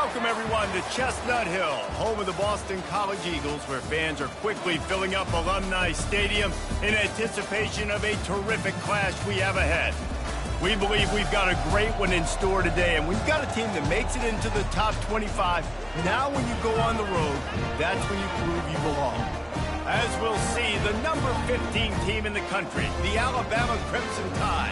Welcome, everyone, to Chestnut Hill, home of the Boston College Eagles, where fans are quickly filling up Alumni Stadium in anticipation of a terrific clash we have ahead. We believe we've got a great one in store today, and we've got a team that makes it into the top 25. Now when you go on the road, that's when you prove you belong. As we'll see, the number 15 team in the country, the Alabama Crimson Tide,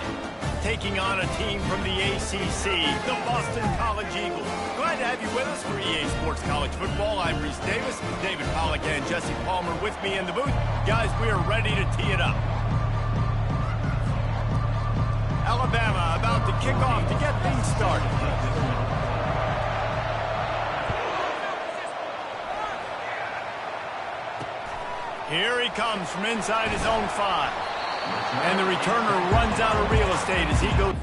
taking on a team from the ACC, the Boston College Eagles. Glad to have you with us for EA Sports College Football. I'm Reese Davis, David Pollack and Jesse Palmer with me in the booth. Guys, we are ready to tee it up. Alabama about to kick off to get things started. Here he comes from inside his own 5. And the returner runs out of real estate as he goes.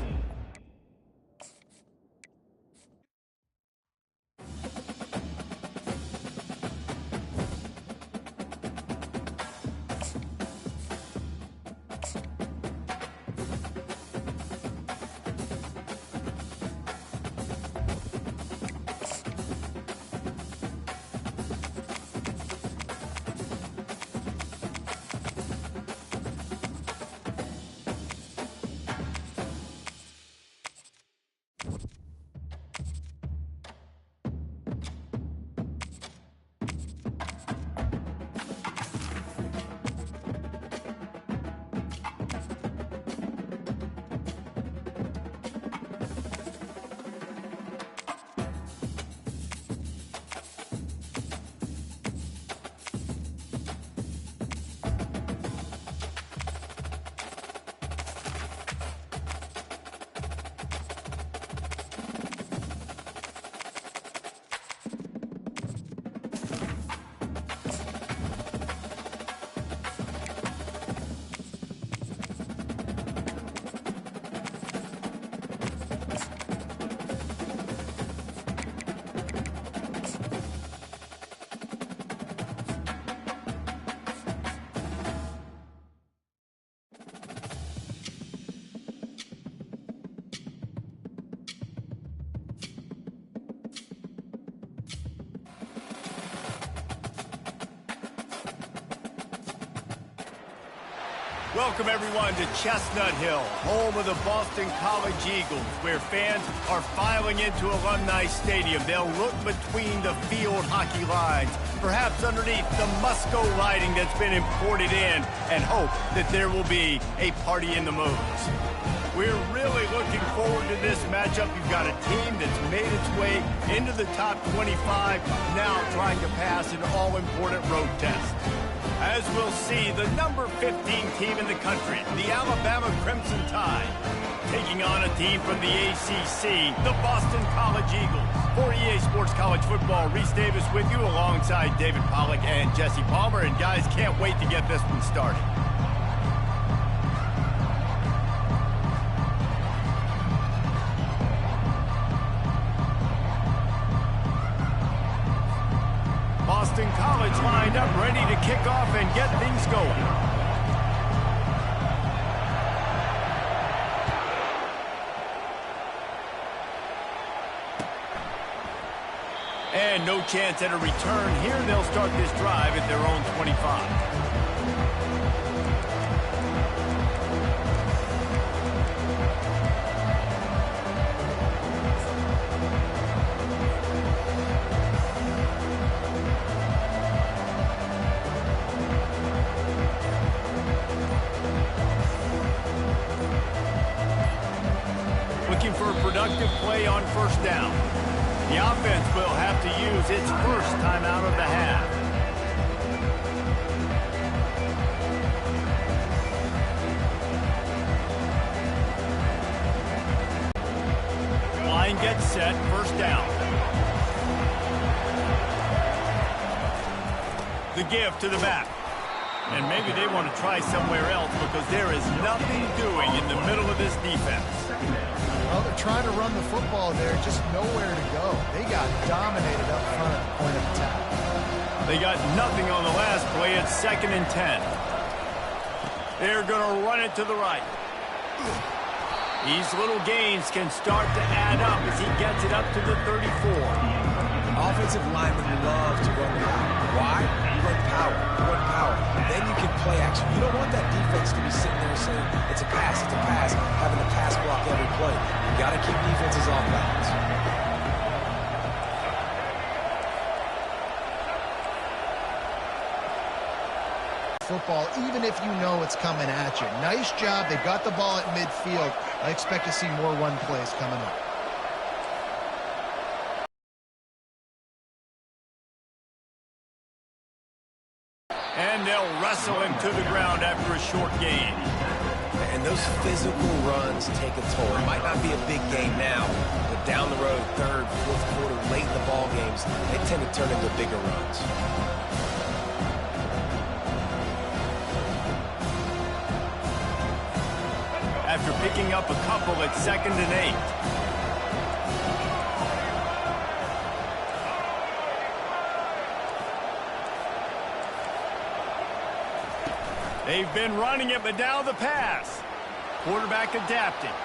Welcome, everyone, to Chestnut Hill, home of the Boston College Eagles, where fans are filing into Alumni Stadium. They'll look between the field hockey lines, perhaps underneath the Musco lighting that's been imported in, and hope that there will be a party in the moves. We're really looking forward to this matchup. You've got a team that's made its way into the top 25, now trying to pass an all-important road test. As we'll see, the number 15 team in the country, the Alabama Crimson Tide, taking on a team from the ACC, the Boston College Eagles. For EA Sports College Football, Reese Davis with you alongside David Pollack and Jesse Palmer. And guys, can't wait to get this one started. Boston College lined up, ready to kick off and get things going. And no chance at a return here. They'll start this drive at their own 25. Looking for a productive play on first down. The offense will have to use its first timeout of the half. Line gets set, first down. The give to the back. And maybe they want to try somewhere else because there is nothing doing in the middle of this defense. Well, they're trying to run the football there, just nowhere to go. They got dominated up front at the point of attack. They got nothing on the last play. It's 2nd and 10. They're going to run it to the right. These little gains can start to add up as he gets it up to the 34. Offensive linemen love to run the ball. Why? You run power. You run power. Then you can play action. You don't want that defense to be sitting there saying, it's a pass, having to pass block every play. You got to keep defenses off balance. Football, even if you know it's coming at you. Nice job. They got the ball at midfield. I expect to see more run plays coming up. And they'll wrestle him to the ground after a short gain. And those physical runs take a toll. It might not be a big game now, but down the road, third, fourth quarter, late in the ball games, they tend to turn into bigger runs. After picking up a couple at 2nd and 8. They've been running it, but now the pass. Quarterback adapting.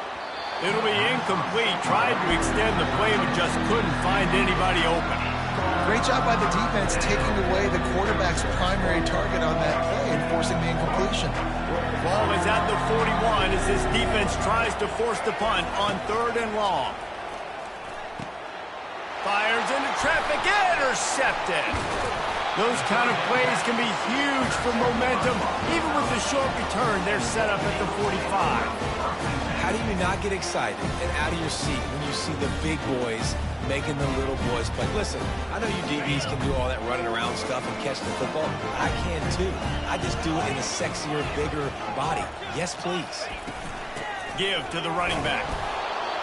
It'll be incomplete. Tried to extend the play, but just couldn't find anybody open. Great job by the defense taking away the quarterback's primary target on that play and forcing the incompletion. Ball is at the 41 as this defense tries to force the punt on 3rd and long. Fires into traffic, intercepted. Those kind of plays can be huge for momentum. Even with the short return, they're set up at the 45. How do you not get excited and out of your seat when you see the big boys making the little boys play? Listen, I know you DBs can do all that running around stuff and catch the football. I can too. I just do it in a sexier, bigger body. Yes, please. Give to the running back.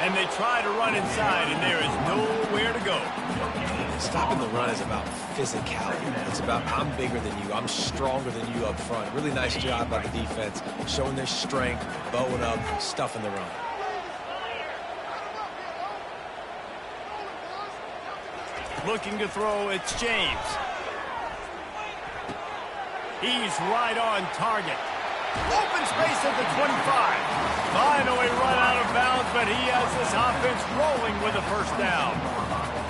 And they try to run inside, and there is nowhere to go. Stopping the run is about physicality. It's about I'm bigger than you. I'm stronger than you up front. Really nice job by the defense, showing their strength, bowing up, stuffing the run. Looking to throw, it's James. He's right on target. Open space at the 25. Finally run out of bounds, but he has this offense rolling with a first down.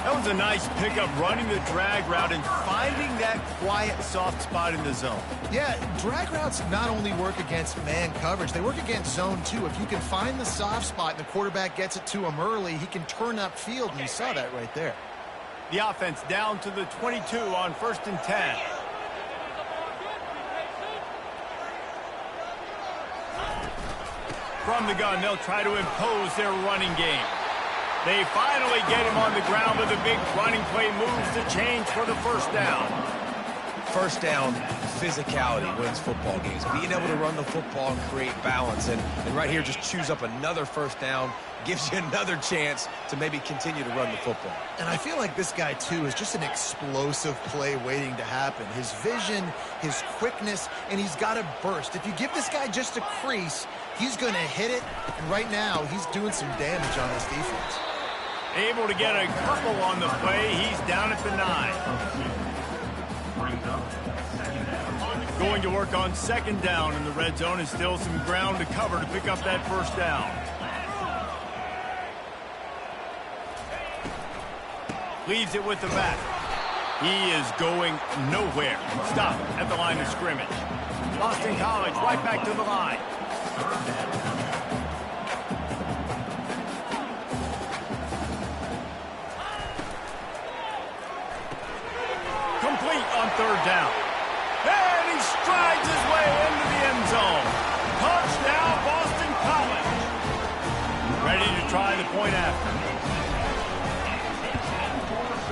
That was a nice pickup, running the drag route and finding that quiet, soft spot in the zone. Yeah, drag routes not only work against man coverage, they work against zone too. If you can find the soft spot and the quarterback gets it to him early, he can turn upfield, and you saw that right there. The offense down to the 22 on 1st and 10. From the gun, they'll try to impose their running game. They finally get him on the ground with a big running play, moves the chains for the first down. First down, physicality wins football games. Being able to run the football and create balance. And right here, just choose up another first down, gives you another chance to maybe continue to run the football. And I feel like this guy, too, is just an explosive play waiting to happen. His vision, his quickness, and he's got a burst. If you give this guy just a crease, he's going to hit it. And right now, he's doing some damage on this defense. Able to get a couple on the play. He's down at the 9. Going to work on 2nd down in the red zone, and still some ground to cover to pick up that first down. Leaves it with the back. He is going nowhere. Stop at the line of scrimmage. Boston College right back to the line. Complete on 3rd down. And he strides his way into the end zone. Touchdown, Boston College. Ready to try the point after.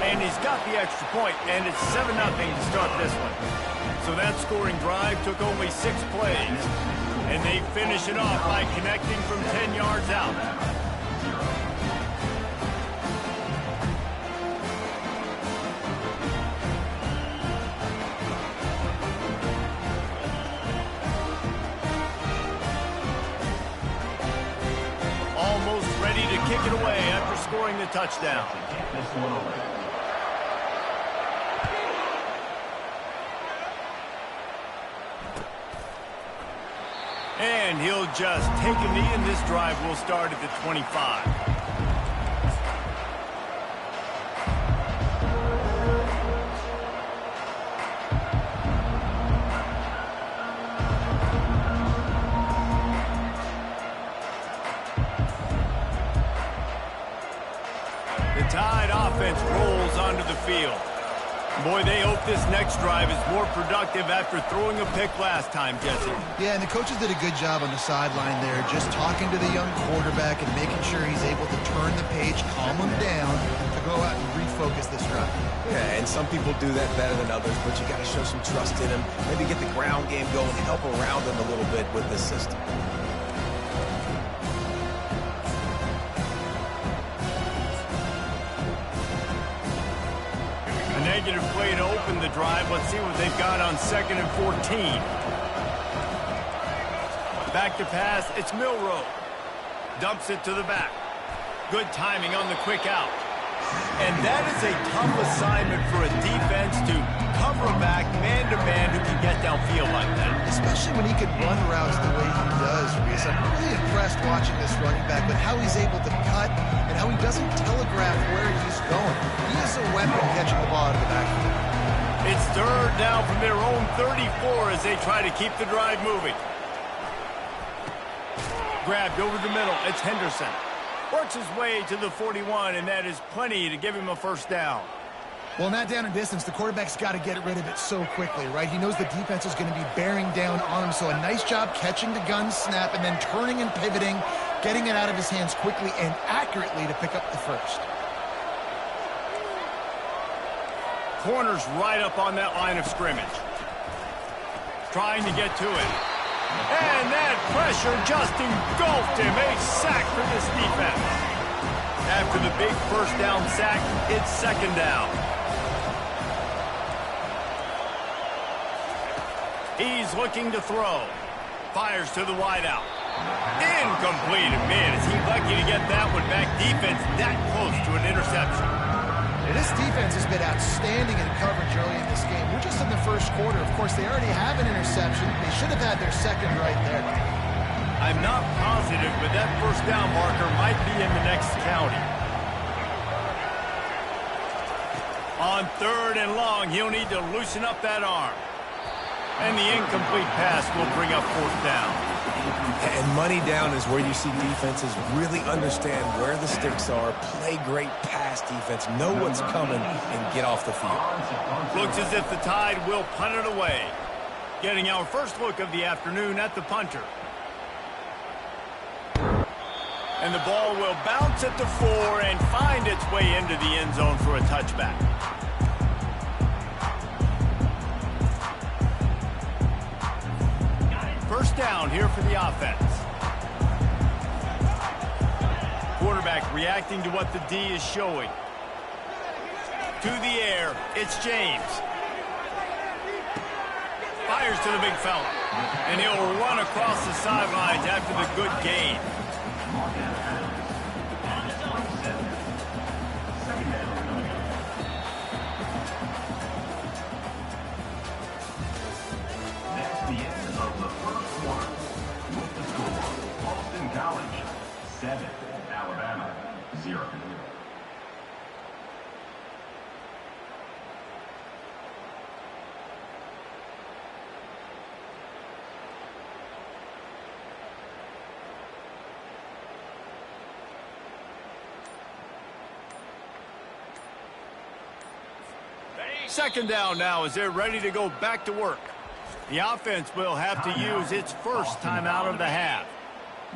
And he's got the extra point, and it's 7-0 to start this one. So that scoring drive took only 6 plays. And they finish it off by connecting from 10 yards out. Ready to kick it away after scoring the touchdown. And he'll just take a knee, and this drive will start at the 25. The Tide offense rolls onto the field. Boy, they hope this next drive is more productive after throwing a pick last time, Jesse. Yeah, and the coaches did a good job on the sideline there, just talking to the young quarterback and making sure he's able to turn the page, calm him down, to go out and refocus this drive. Yeah, and some people do that better than others, but you got to show some trust in him. Maybe get the ground game going, help around him a little bit with this system. Negative play to open the drive. Let's see what they've got on 2nd and 14. Back to pass. It's Milroe. Dumps it to the back. Good timing on the quick out. And that is a tough assignment for a defense to cover a back man-to-man who can get downfield like that. Especially when he can run routes the way he does, Reese. I'm really impressed watching this running back with how he's able to cut and how he doesn't telegraph where he's going. He is a weapon catching the ball out of the backfield. It's 3rd down from their own 34 as they try to keep the drive moving. Grabbed over the middle. It's Henderson. Works his way to the 41, and that is plenty to give him a 1st down. Well, in that down and distance, the quarterback's got to get rid of it so quickly, right? He knows the defense is going to be bearing down on him, so a nice job catching the gun snap and then turning and pivoting, getting it out of his hands quickly and accurately to pick up the 1st. Corner's right up on that line of scrimmage. Trying to get to it. And that pressure just engulfed him. A sack for this defense. After the big 1st down sack, it's 2nd down. He's looking to throw. Fires to the wideout. Incomplete. Man, is he lucky to get that one back. Defense that close to an interception. And this defense has been outstanding in coverage early in this game. We're just in the 1st quarter. Of course, they already have an interception. They should have had their 2nd right there. I'm not positive, but that 1st down marker might be in the next county. On 3rd and long, he'll need to loosen up that arm. And the incomplete pass will bring up 4th down. And money down is where you see defenses really understand where the sticks are, play great pass defense, know what's coming, and get off the field. Looks as if the Tide will punt it away. Getting our first look of the afternoon at the punter. And the ball will bounce at the 4 and find its way into the end zone for a touchback. First down here for the offense. Quarterback reacting to what the D is showing. To the air, it's James. Fires to the big fella. And he'll run across the sidelines after the good gain. That's the end of the 1st quarter. With the score, Boston College 7, Alabama 0. Second down now as they're ready to go back to work. The offense will have to use its 1st timeout of the half.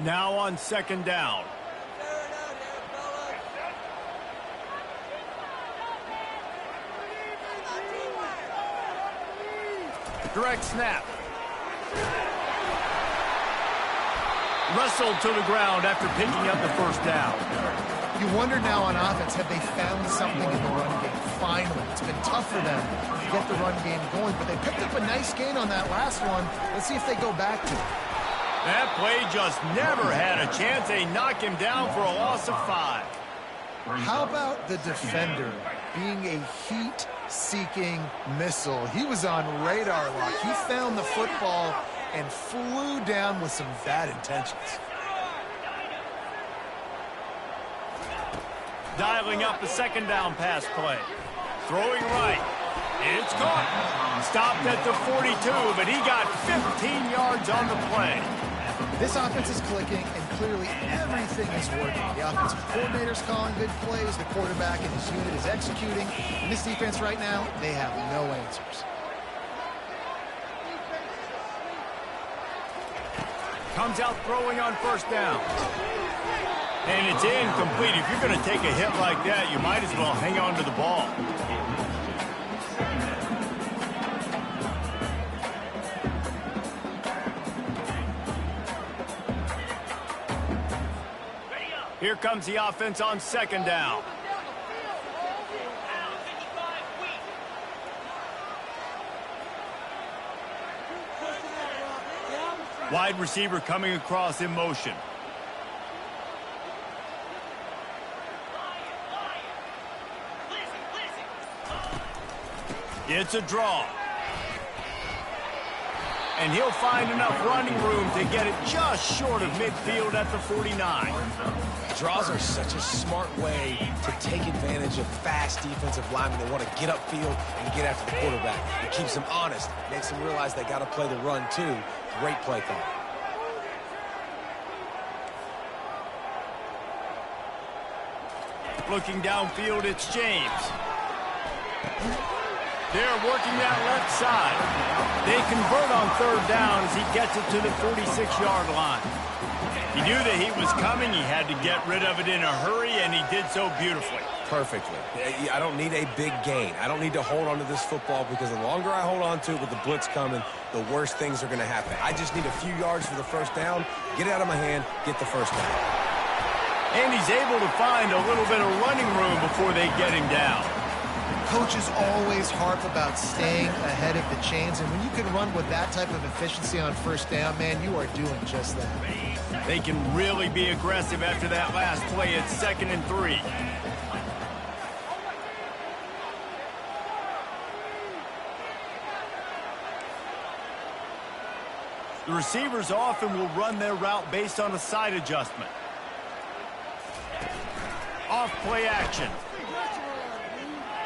Now on 2nd down. Direct snap. Wrestled to the ground after picking up the 1st down. You wonder now on offense, have they found something in the run game? Finally, it's been tough for them to get the run game going, but they picked up a nice gain on that last one. Let's see if they go back to it. That play just never had a chance. They knock him down for a loss of 5. How about the defender being a heat-seeking missile? He was on radar lock. He found the football and flew down with some bad intentions. Dialing up the second down pass play. Throwing right. It's caught. Stopped at the 42, but he got 15 yards on the play. This offense is clicking, and clearly everything is working. The offensive coordinator's calling good plays. The quarterback and his unit is executing. And this defense right now, they have no answers. Comes out throwing on first down. And it's incomplete. If you're going to take a hit like that, you might as well hang on to the ball. Here comes the offense on second down. Wide receiver coming across in motion. It's a draw. And he'll find enough running room to get it just short of midfield at the 49. Draws are such a smart way to take advantage of fast defensive linemen that want to get upfield and get after the quarterback. It keeps them honest, makes them realize they got to play the run too. Great play call. Looking downfield, it's James. They're working that left side. They convert on third down as he gets it to the 46-yard line. He knew that he was coming. He had to get rid of it in a hurry, and he did so beautifully. Perfectly. I don't need a big gain. I don't need to hold on to this football because the longer I hold on to it with the blitz coming, the worse things are going to happen. I just need a few yards for the first down, get it out of my hand, get the first down. And he's able to find a little bit of running room before they get him down. Coaches always harp about staying ahead of the chains, and when you can run with that type of efficiency on first down, man, you are doing just that. They can really be aggressive after that last play. It's 2nd and 3. The receivers often will run their route based on a side adjustment. Off play action.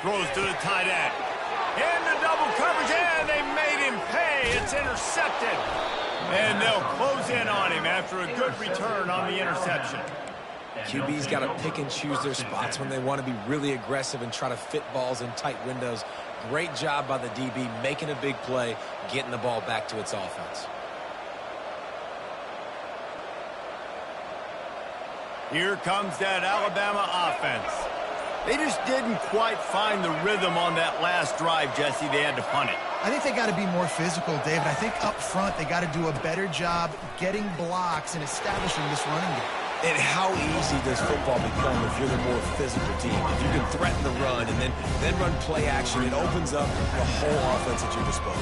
Throws to the tight end. Into double coverage, and they made him pay. It's intercepted. And they'll close in on him after a good return on the interception. QB's got to pick and choose their spots when they want to be really aggressive and try to fit balls in tight windows. Great job by the DB making a big play, getting the ball back to its offense. Here comes that Alabama offense. They just didn't quite find the rhythm on that last drive, Jesse. They had to punt it. I think they got to be more physical, David. I think up front they got to do a better job getting blocks and establishing this running game. And how easy does football become if you're the more physical team? If you can threaten the run and then run play action, it opens up the whole offense at your disposal.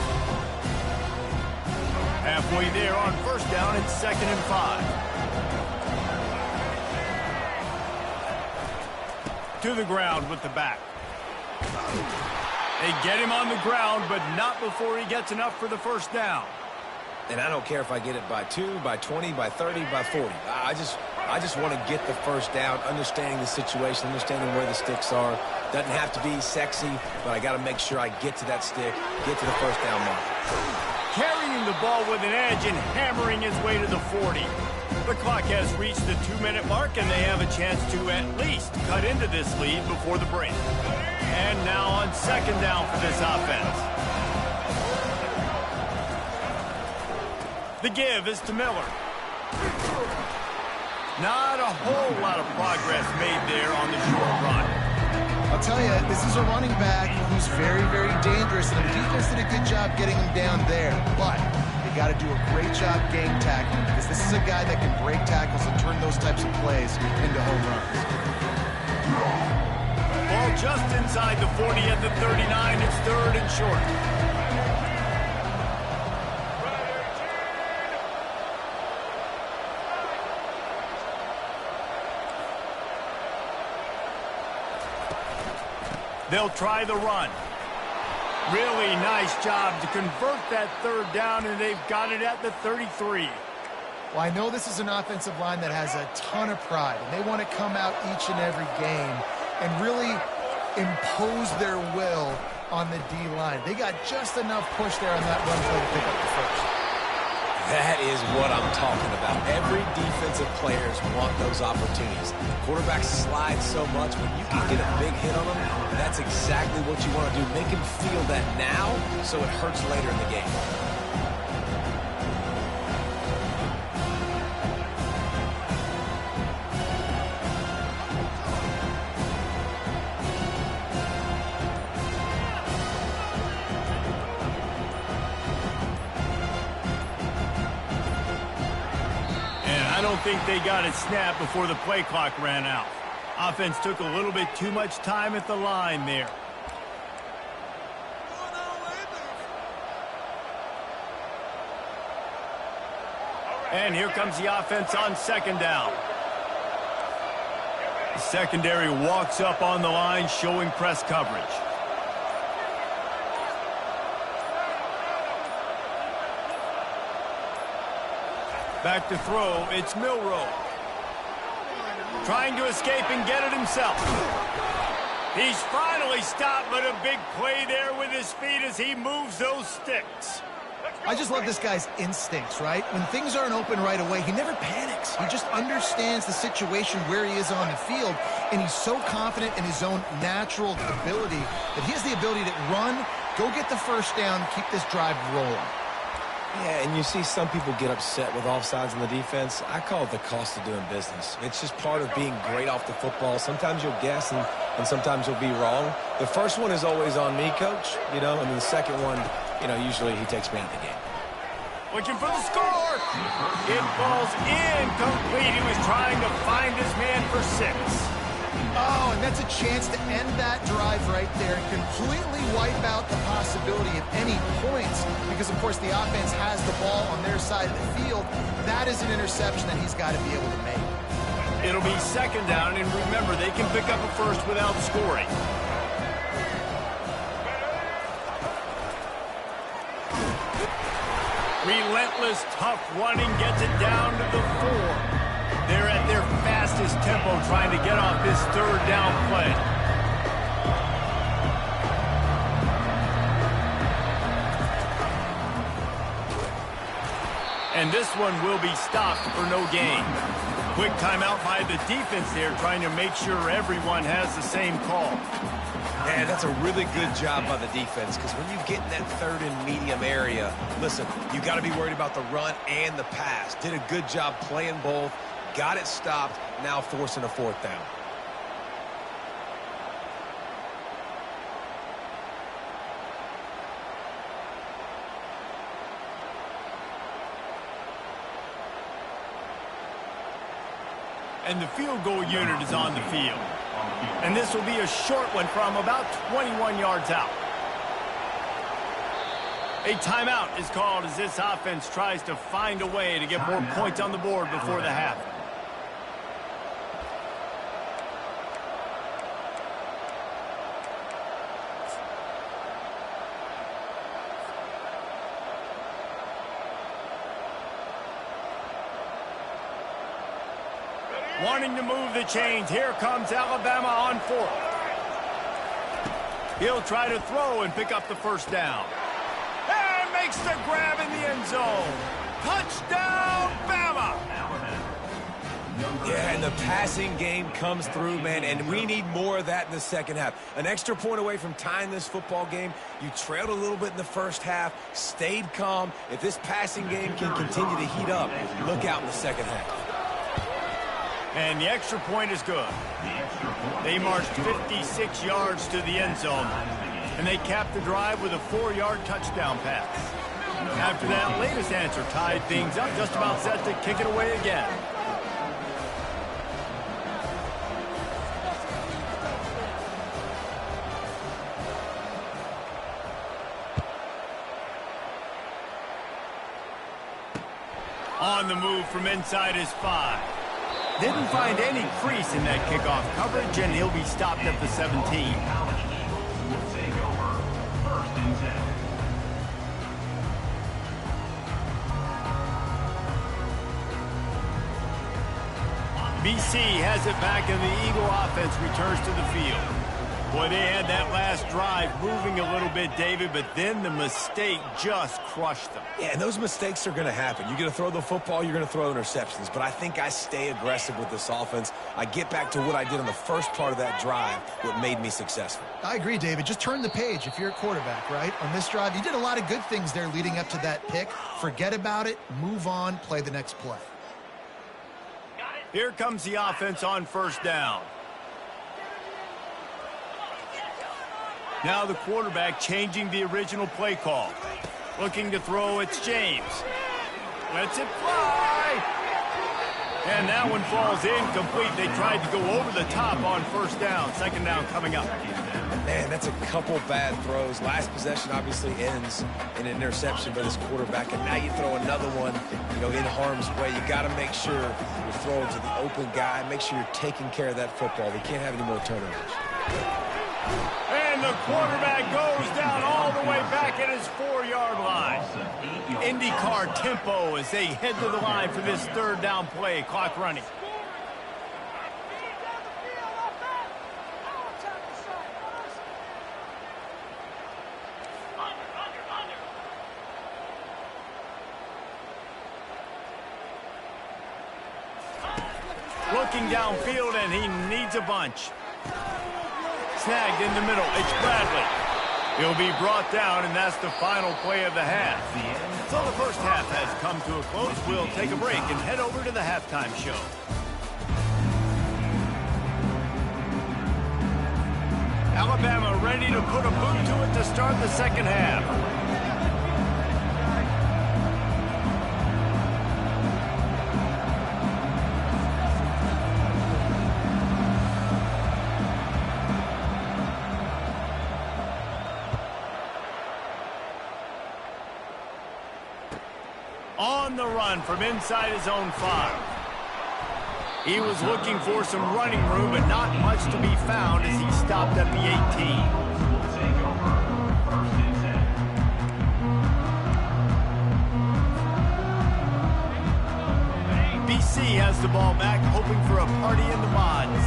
Halfway there on first down, it's 2nd and 5. To the ground with the back. They get him on the ground, but not before he gets enough for the first down. And I don't care if I get it by 2, by 20, by 30, by 40. I just want to get the first down, understanding the situation, understanding where the sticks are. Doesn't have to be sexy, but I got to make sure I get to that stick, get to the first down mark. Carrying the ball with an edge and hammering his way to the 40. The clock has reached the 2-minute mark, and they have a chance to at least cut into this lead before the break. And now on second down for this offense. The give is to Miller. Not a whole lot of progress made there on the short run. I'll tell you, this is a running back who's very, very dangerous, and the defense did a good job getting him down there. But they got to do a great job game tackling, because this is a guy that can break tackles and turn those types of plays into home runs. Ball just inside the 40 at the 39. It's 3rd and short. They'll try the run. Really nice job to convert that third down, and they've got it at the 33. Well, I know this is an offensive line that has a ton of pride, and they want to come out each and every game and really impose their will on the D-line. They got just enough push there on that run play to pick up the first. That is what I'm talking about. Every defensive players want those opportunities. Quarterbacks slide so much. When you can get a big hit on them, that's exactly what you want to do. Make him feel that now so it hurts later in the game. I don't think they got it snapped before the play clock ran out. Offense took a little bit too much time at the line there. And here comes the offense on second down. The secondary walks up on the line, showing press coverage. Back to throw, it's Milroe. Trying to escape and get it himself. He's finally stopped, but a big play there with his feet as he moves those sticks. I just love this guy's instincts, right? When things aren't open right away, he never panics. He just understands the situation where he is on the field, and he's so confident in his own natural ability that he has the ability to run, go get the first down, keep this drive rolling. Yeah, and you see some people get upset with offsides in the defense. I call it the cost of doing business. It's just part of being great off the football. Sometimes you'll guess and sometimes you'll be wrong. The first one is always on me, Coach, and then the second one, usually he takes me out of the game. Looking for the score. It falls incomplete. He was trying to find his man for 6. Oh, and that's a chance to end that drive right there and completely wipe out the possibility of any points because, of course, the offense has the ball on their side of the field. That is an interception that he's got to be able to make. It'll be second down, and remember, they can pick up a first without scoring. Relentless, tough running gets it down to the 4. They're at their fastest tempo trying to get off this third down play. And this one will be stopped for no gain. Quick timeout by the defense there, trying to make sure everyone has the same call. Yeah, that's a really good job by the defense because when you get in that third and medium area, listen, you got to be worried about the run and the pass. Did a good job playing both. Got it stopped, now forcing a fourth down. And the field goal unit is on the field. And this will be a short one from about 21 yards out. A timeout is called as this offense tries to find a way to get more points on the board before the half. Wanting to move the chains. Here comes Alabama on 4th. He'll try to throw and pick up the first down. And makes the grab in the end zone. Touchdown, Bama! Yeah, and the passing game comes through, man, and we need more of that in the second half. An extra point away from tying this football game. You trailed a little bit in the first half, stayed calm. If this passing game can continue to heat up, look out in the second half. And the extra point is good. They marched 56 yards to the end zone, and they capped the drive with a 4-yard touchdown pass. After that latest answer tied things up, just about set to kick it away again. On the move from inside his 5. Didn't find any crease in that kickoff coverage, and he'll be stopped at the 17. BC has it back, and the Eagle offense returns to the field. Boy, they had that last drive moving a little bit, David, but then the mistake just crushed them. Yeah, and those mistakes are going to happen. You're going to throw the football, you're going to throw interceptions. But I think I stay aggressive with this offense. I get back to what I did on the first part of that drive, what made me successful. I agree, David. Just turn the page if you're a quarterback, right? On this drive, you did a lot of good things there leading up to that pick. Forget about it, move on, play the next play. Here comes the offense on first down. Now the quarterback changing the original play call. Looking to throw, it's James. Lets it fly. And that one falls incomplete. They tried to go over the top on first down. Second down coming up. Man, that's a couple bad throws. Last possession obviously ends in an interception by this quarterback, and now you throw another one, in harm's way. You got to make sure you're throwing to the open guy. Make sure you're taking care of that football. We can't have any more turnovers. And the quarterback goes down all the way back at his 4-yard line. IndyCar tempo as they head to the line for this third down play. Clock running. Looking downfield, and he needs a bunch. Snagged in the middle. It's Bradley. He'll be brought down, and that's the final play of the half. So the first half has come to a close. We'll take a break and head over to the halftime show. Alabama ready to put a boot to it to start the second half. On the run from inside his own 5. He was looking for some running room, but not much to be found as he stopped at the 18. BC has the ball back, hoping for a party in the mods.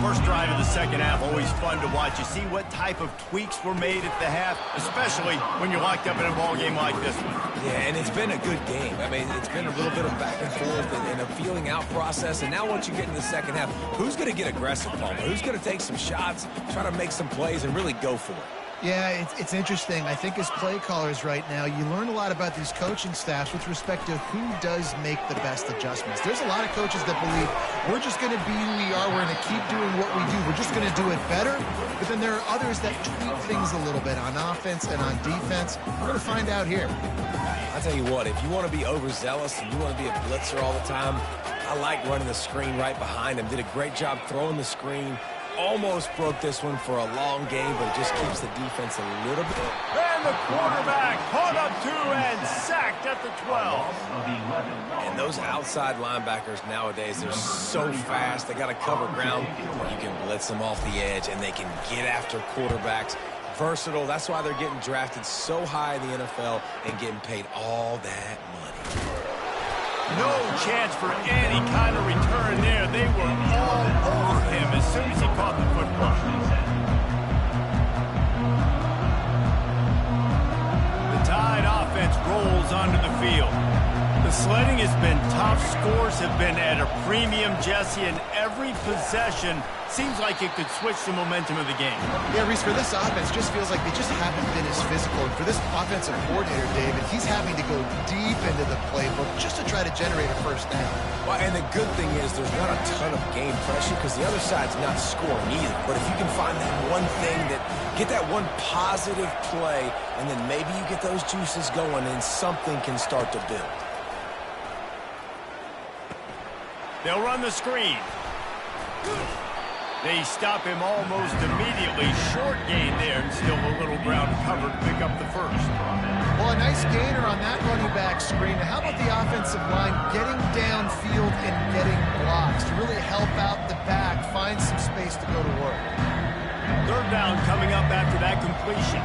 First drive of the second half, always fun to watch. You see what type of tweaks were made at the half, especially when you're locked up in a ball game like this one. Yeah, and it's been a good game. I mean, it's been a little bit of back and forth and a feeling out process. And now once you get in the second half, who's going to get aggressive, Palmer? Who's going to take some shots, try to make some plays, and really go for it? Yeah, it's interesting. I think as play callers right now, you learn a lot about these coaching staffs with respect to who does make the best adjustments. There's a lot of coaches that believe we're just going to be who we are. We're going to keep doing what we do. We're just going to do it better. But then there are others that tweak things a little bit on offense and on defense. We're going to find out here. I'll tell you what, if you want to be overzealous and you want to be a blitzer all the time, I like running the screen right behind him. Did a great job throwing the screen. Almost broke this one for a long game, but it just keeps the defense a little bit. And the quarterback caught up to and sacked at the 12. And those outside linebackers nowadays, they're so fast. They got to cover ground. You can blitz them off the edge, and they can get after quarterbacks. Versatile. That's why they're getting drafted so high in the NFL and getting paid all that money. No chance for any kind of return there. They were all over him as soon as he caught the football. The Tide offense rolls onto the field. The sledding has been tough. Scores have been at a premium, Jesse, and every possession seems like it could switch the momentum of the game. Yeah, Reese, for this offense, just feels like they just haven't been as physical. And for this offensive coordinator, David, he's having to go deep into the playbook just to try to generate a first down. Well, and the good thing is there's not a ton of game pressure because the other side's not scoring either. But if you can find that one thing get that one positive play, and then maybe you get those juices going and something can start to build. They'll run the screen. They stop him almost immediately. Short gain there, and still a little ground covered to pick up the first. Well, a nice gainer on that running back screen. How about the offensive line getting downfield and getting blocks to really help out the back, find some space to go to work? Third down coming up after that completion.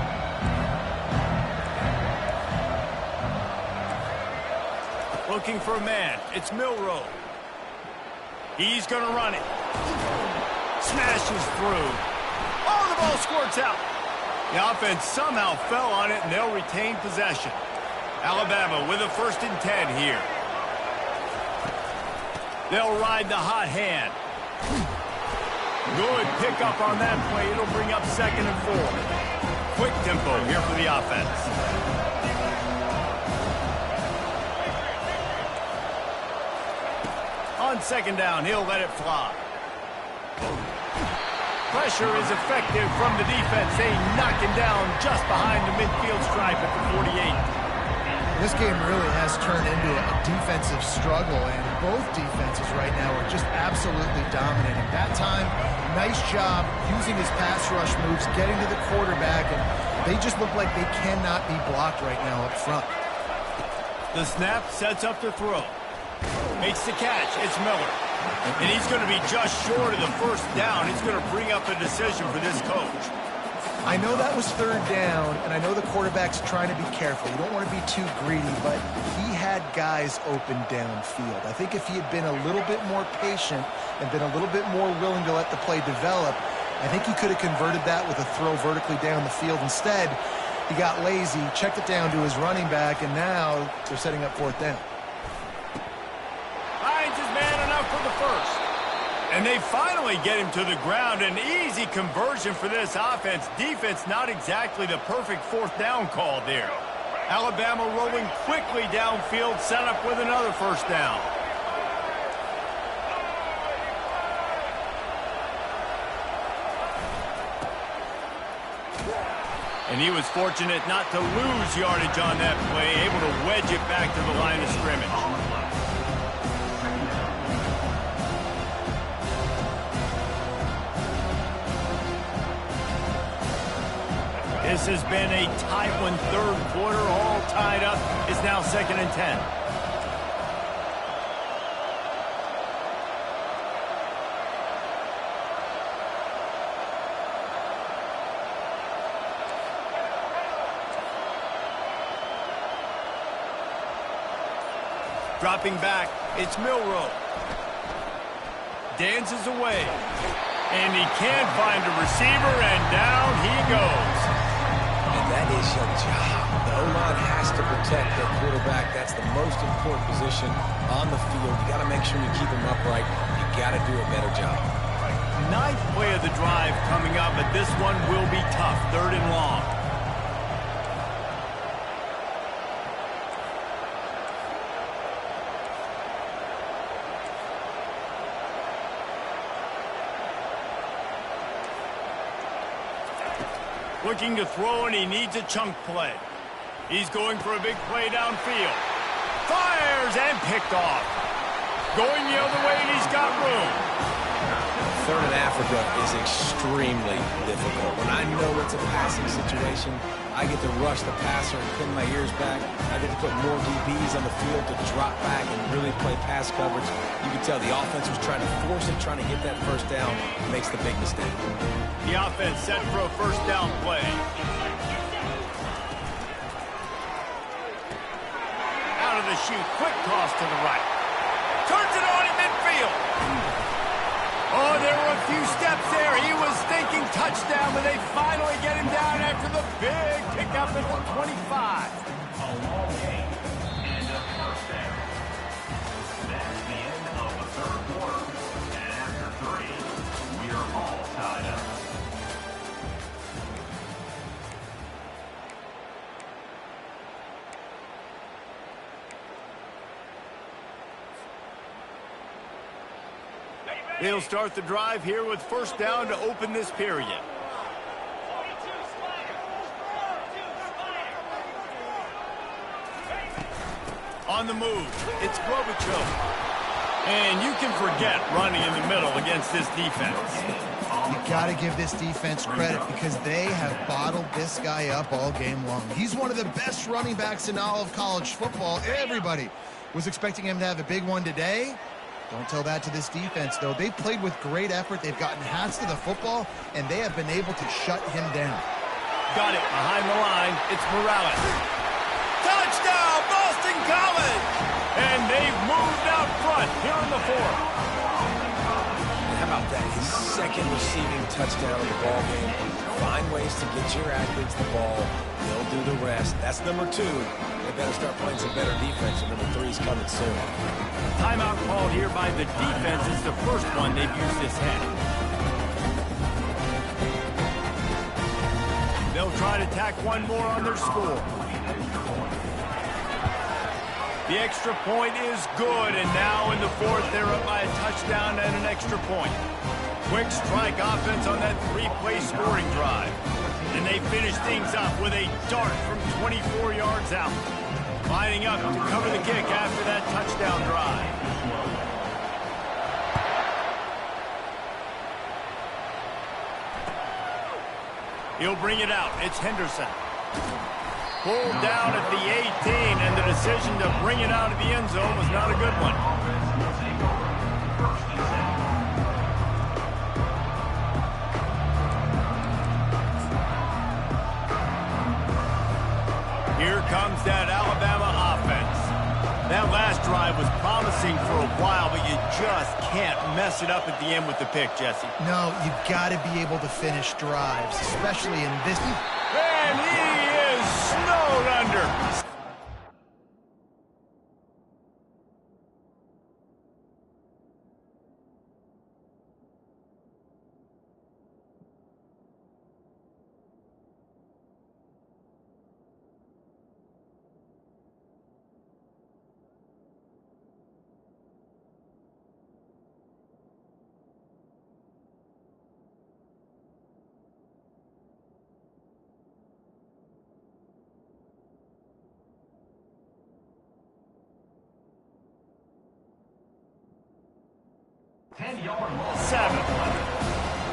Looking for a man. It's Milroe. He's going to run it. Smashes through. Oh, the ball squirts out. The offense somehow fell on it, and they'll retain possession. Alabama with a 1st and 10 here. They'll ride the hot hand. Good pickup on that play. It'll bring up 2nd and 4. Quick tempo here for the offense. On 2nd down, he'll let it fly. Pressure is effective from the defense. They knock him down just behind the midfield stripe at the 48. This game really has turned into a defensive struggle, and both defenses right now are just absolutely dominating. That time, nice job using his pass rush moves, getting to the quarterback, and they just look like they cannot be blocked right now up front. The snap sets up the throw. Makes the catch. It's Miller. And he's going to be just short of the 1st down. It's going to bring up a decision for this coach. I know that was 3rd down, and I know the quarterback's trying to be careful. You don't want to be too greedy, but he had guys open downfield. I think if he had been a little bit more patient and been a little bit more willing to let the play develop, I think he could have converted that with a throw vertically down the field. Instead, he got lazy, checked it down to his running back, and now they're setting up 4th down. Finds his man enough for the 1st. And they finally get him to the ground. An easy conversion for this offense. Defense not exactly the perfect 4th down call there. Alabama rolling quickly downfield, set up with another 1st down. And he was fortunate not to lose yardage on that play, able to wedge it back to the line of scrimmage. This has been a tight one, 3rd quarter, all tied up. It's now 2nd and 10. Dropping back, it's Milroe. Dances away. And he can't find a receiver, and down he goes. That is your job. The O-line has to protect their quarterback. That's the most important position on the field. You got to make sure you keep him upright. You got to do a better job. 9th play of the drive coming up, but this one will be tough. 3rd and long. Looking to throw, and he needs a chunk play. He's going for a big play downfield. Fires and picked off. Going the other way, and he's got room. 3rd in Africa is extremely difficult. When I know it's a passing situation, I get to rush the passer and pin my ears back. I get to put more DBs on the field to drop back and really play pass coverage. You can tell the offense was trying to force it, trying to get that 1st down. Makes the big mistake. The offense set for a 1st down play. Out of the chute, quick toss to the right. Turns it on in midfield. Oh, there were a few steps there. He was thinking touchdown, but they finally get him down after the big pickup at the 25. A long game and a 1st down. That's the end of the 3rd quarter. And after 3, we are all tied up. They'll start the drive here with 1st down to open this period. On the move, it's Klobuchar. And you can forget running in the middle against this defense. You got to give this defense credit because they have bottled this guy up all game long. He's one of the best running backs in all of college football. Everybody was expecting him to have a big one today. Don't tell that to this defense, though. They've played with great effort. They've gotten hats to the football, and they have been able to shut him down. Got it behind the line. It's Morales. Touchdown, Boston College! And they've moved out front here in the 4th. second receiving touchdown in the ball game. Find ways to get your athletes the ball. They'll do the rest. That's number 2. They better start playing some better defense, and number 3 is coming soon. Timeout called here by the defense. It's the first one they've used this half. They'll try to tack one more on their score. The extra point is good, and now in the fourth, they're up by a touchdown and an extra point. Quick strike offense on that 3-play scoring drive. And they finish things up with a dart from 24 yards out. Lining up to cover the kick after that touchdown drive. He'll bring it out. It's Henderson. Pulled down at the 18, and the decision to bring it out of the end zone was not a good one. Here comes that Alabama offense. That last drive was promising for a while, but you just can't mess it up at the end with the pick, Jesse. No, you've got to be able to finish drives, especially in this. And he is snowed under.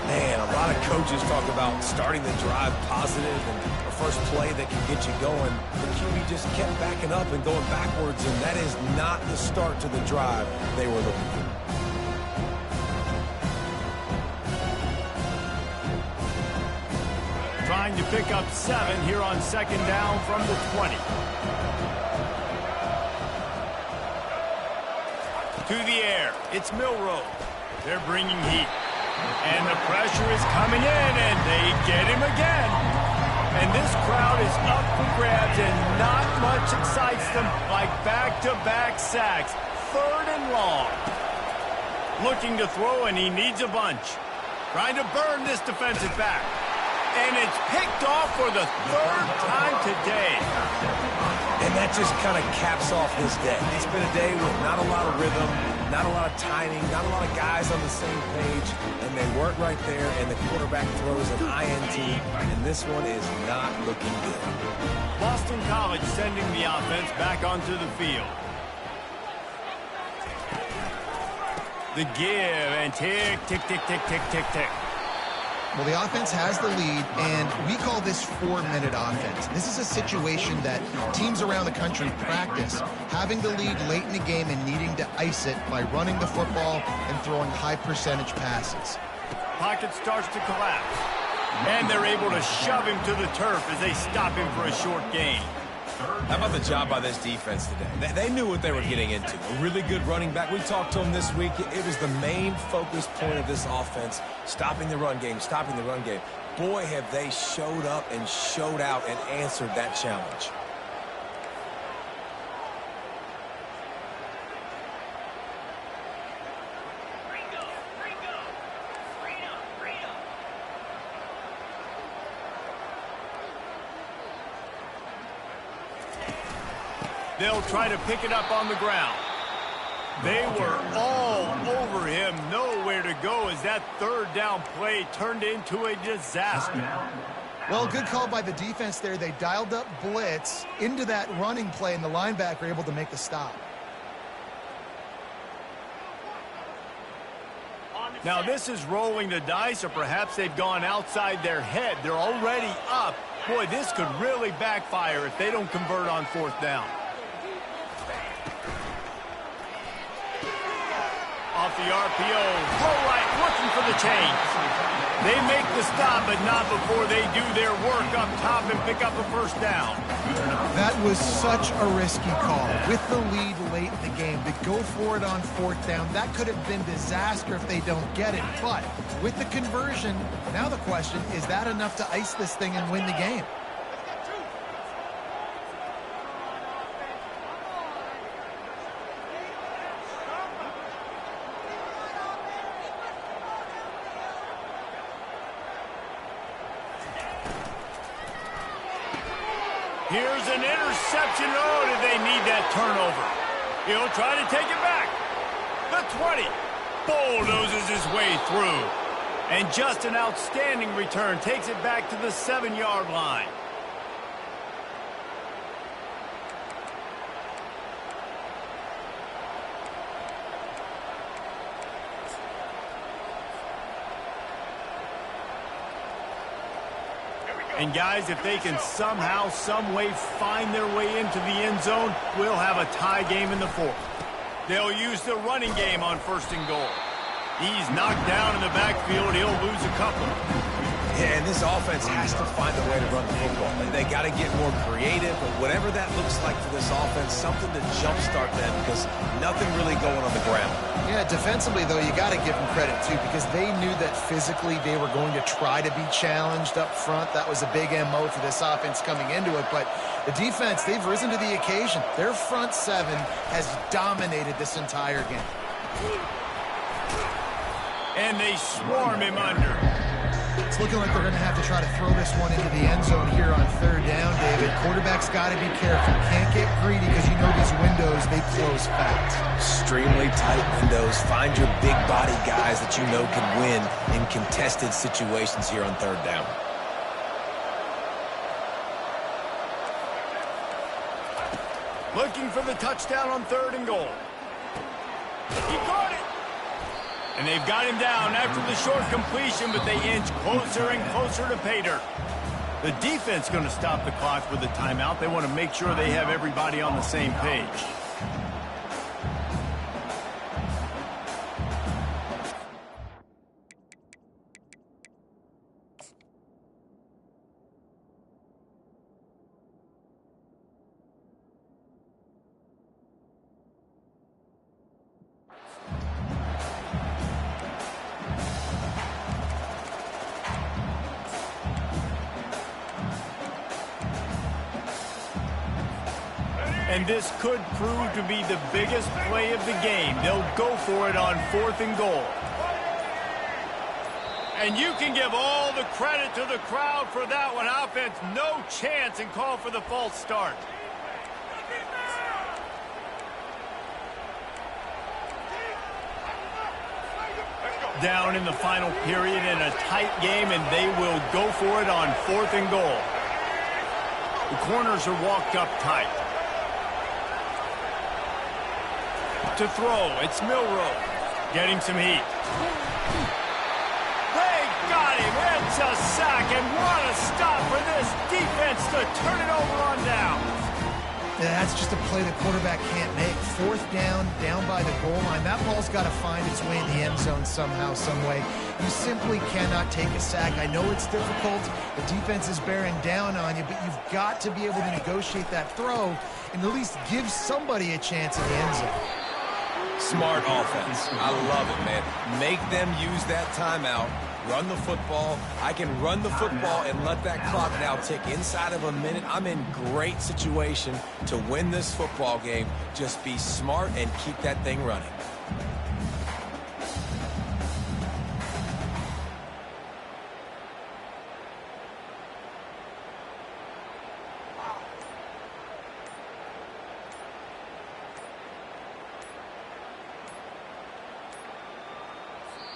Man, a lot of coaches talk about starting the drive positive and a first play that can get you going. The QB just kept backing up and going backwards, and that is not the start to the drive they were looking for. Trying to pick up 7 here on second down from the 20. To the air, it's Milroe. They're bringing heat. And the pressure is coming in, and they get him again. And this crowd is up for grabs, and not much excites them like back-to-back sacks. 3rd and long. Looking to throw, and he needs a bunch. Trying to burn this defensive back. And it's picked off for the 3rd time today. And that just kind of caps off his day. It's been a day with not a lot of rhythm, not a lot of timing, not a lot of guys on the same page, and they weren't right there, and the quarterback throws an INT, and this one is not looking good. Boston College sending the offense back onto the field. The give, and tick, tick, tick, tick, tick, tick, tick. Well, the offense has the lead, and we call this 4-minute offense. This is a situation that teams around the country practice, having the lead late in the game and needing to ice it by running the football and throwing high-percentage passes. Pocket starts to collapse, and they're able to shove him to the turf as they stop him for a short gain. How about the job by this defense today? They knew what they were getting into. A really good running back. We talked to him this week. It was the main focus point of this offense, stopping the run game, stopping the run game. Boy, have they showed up and showed out and answered that challenge. They'll try to pick it up on the ground. They were all over him, nowhere to go as that 3rd down play turned into a disaster. Well, good call by the defense there. They dialed up blitz into that running play, and the linebacker able to make the stop. Now, this is rolling the dice, or perhaps they've gone outside their head. They're already up. Boy, this could really backfire if they don't convert on 4th down. Off the RPO, throw right, looking for the chains. They make the stop, but not before they do their work up top and pick up a first down. That was such a risky call. With the lead late in the game, to go for it on fourth down, that could have been disaster if they don't get it. But with the conversion, now the question, is that enough to ice this thing and win the game? Here's an interception. Oh, did they need that turnover? He'll try to take it back. The 20. Bulldozes his way through. And just an outstanding return. Takes it back to the 7-yard line. And guys, if they can somehow, some way find their way into the end zone, we'll have a tie game in the fourth. They'll use the running game on first and goal. He's knocked down in the backfield. He'll lose a couple. Yeah, and this offense has to find a way to run the football. They got to get more creative, but whatever that looks like for this offense, something to jumpstart them because nothing really going on the ground. Yeah, defensively, though, you got to give them credit, too, because they knew that physically they were going to try to be challenged up front. That was a big MO for this offense coming into it. But the defense, they've risen to the occasion. Their front seven has dominated this entire game. And they swarm him under. It's looking like they're going to have to try to throw this one into the end zone here on third down, David. Quarterback's got to be careful. Can't get greedy because you know these windows, they close fast. Extremely tight windows. Find your big body guys that you know can win in contested situations here on third down. Looking for the touchdown on third and goal. He caught it. And they've got him down after the short completion, but they inch closer and closer to pay dirt. The defense going to stop the clock with a timeout. They want to make sure they have everybody on the same page. And this could prove to be the biggest play of the game. They'll go for it on fourth and goal. And you can give all the credit to the crowd for that one. Offense, no chance, and call for the false start. Down in the final period in a tight game, and they will go for it on fourth and goal. The corners are walked up tight. To throw, it's Milrow. Getting some heat. They got him. It's a sack, and what a stop for this defense to turn it over on down. Yeah, that's just a play the quarterback can't make. Fourth down, down by the goal line. That ball's got to find its way in the end zone somehow, some way. You simply cannot take a sack. I know it's difficult. The defense is bearing down on you, but you've got to be able to negotiate that throw and at least give somebody a chance in the end zone. Smart offense. I love it, man. Make them use that timeout. Run the football. I can run the football and let that clock now tick inside of a minute. I'm in great situation to win this football game. Just be smart and keep that thing running.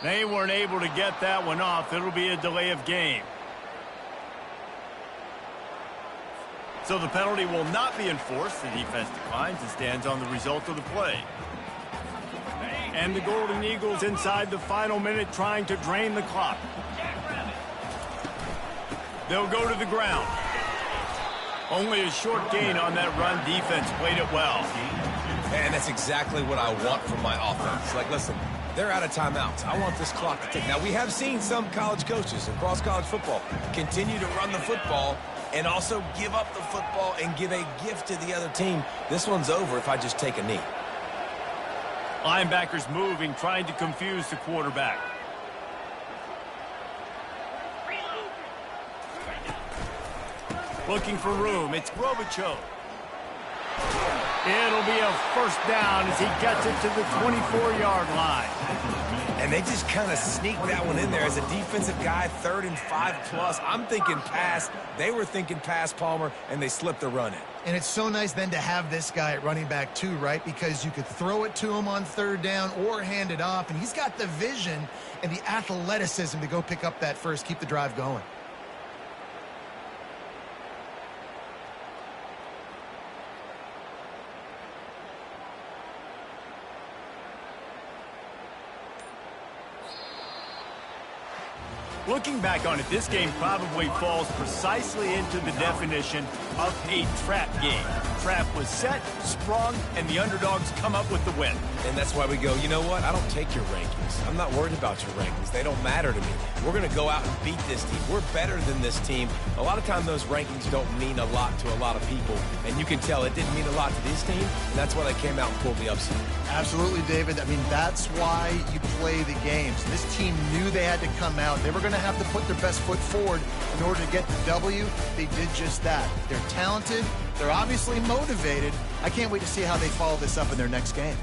They weren't able to get that one off. It'll be a delay of game. So the penalty will not be enforced. The defense declines and stands on the result of the play. And the Golden Eagles inside the final minute trying to drain the clock. They'll go to the ground. Only a short gain on that run. Defense played it well. And that's exactly what I want from my offense. Like, listen, they're out of timeouts. I want this clock to tick. Now, we have seen some college coaches across college football continue to run the football and also give up the football and give a gift to the other team. This one's over if I just take a knee. Linebackers moving, trying to confuse the quarterback. Looking for room. It's Grobichov. It'll be a first down as he gets it to the 24-yard line. And they just kind of sneaked that one in there as a defensive guy, 3rd and 5+. I'm thinking pass. They were thinking pass, Palmer, and they slipped the run in. And it's so nice then to have this guy at running back too, right? Because you could throw it to him on 3rd down or hand it off, and he's got the vision and the athleticism to go pick up that first, keep the drive going. Looking back on it, this game probably falls precisely into the definition of a trap game. Trap was set, sprung, and the underdogs come up with the win. And that's why we go, you know what? I don't take your rankings. I'm not worried about your rankings. They don't matter to me. We're going to go out and beat this team. We're better than this team. A lot of times those rankings don't mean a lot to a lot of people. And you can tell it didn't mean a lot to this team. And that's why they came out and pulled the upset. Absolutely, David. I mean, that's why you play the games. This team knew they had to come out. They were going to have to put their best foot forward in order to get the W. They did just that. They're talented. They're obviously motivated. I can't wait to see how they follow this up in their next game.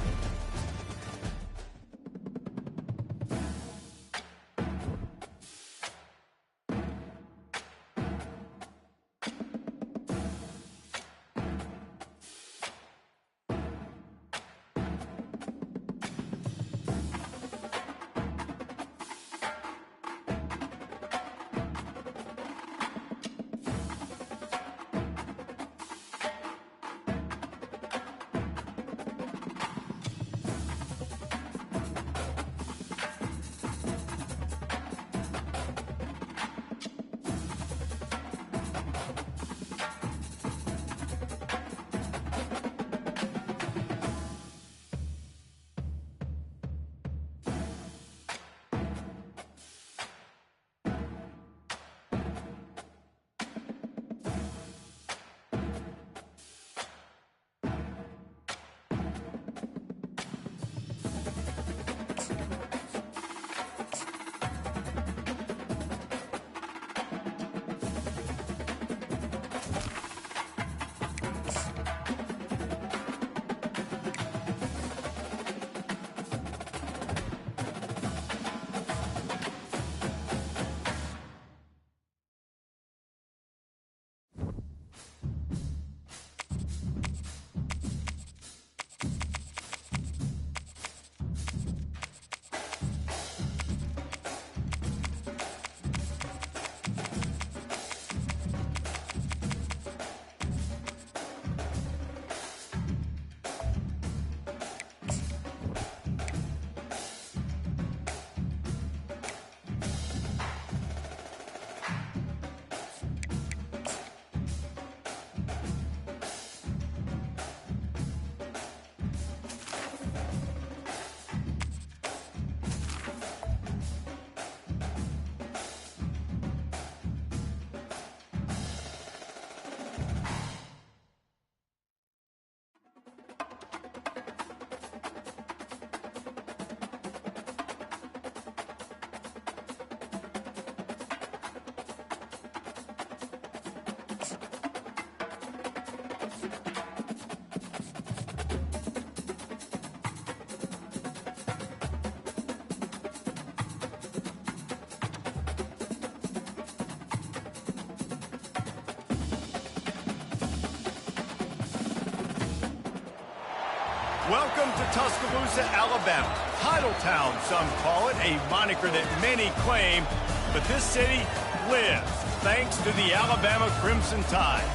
Welcome to Tuscaloosa, Alabama. Titletown, some call it, a moniker that many claim, but this city lives thanks to the Alabama Crimson Tide.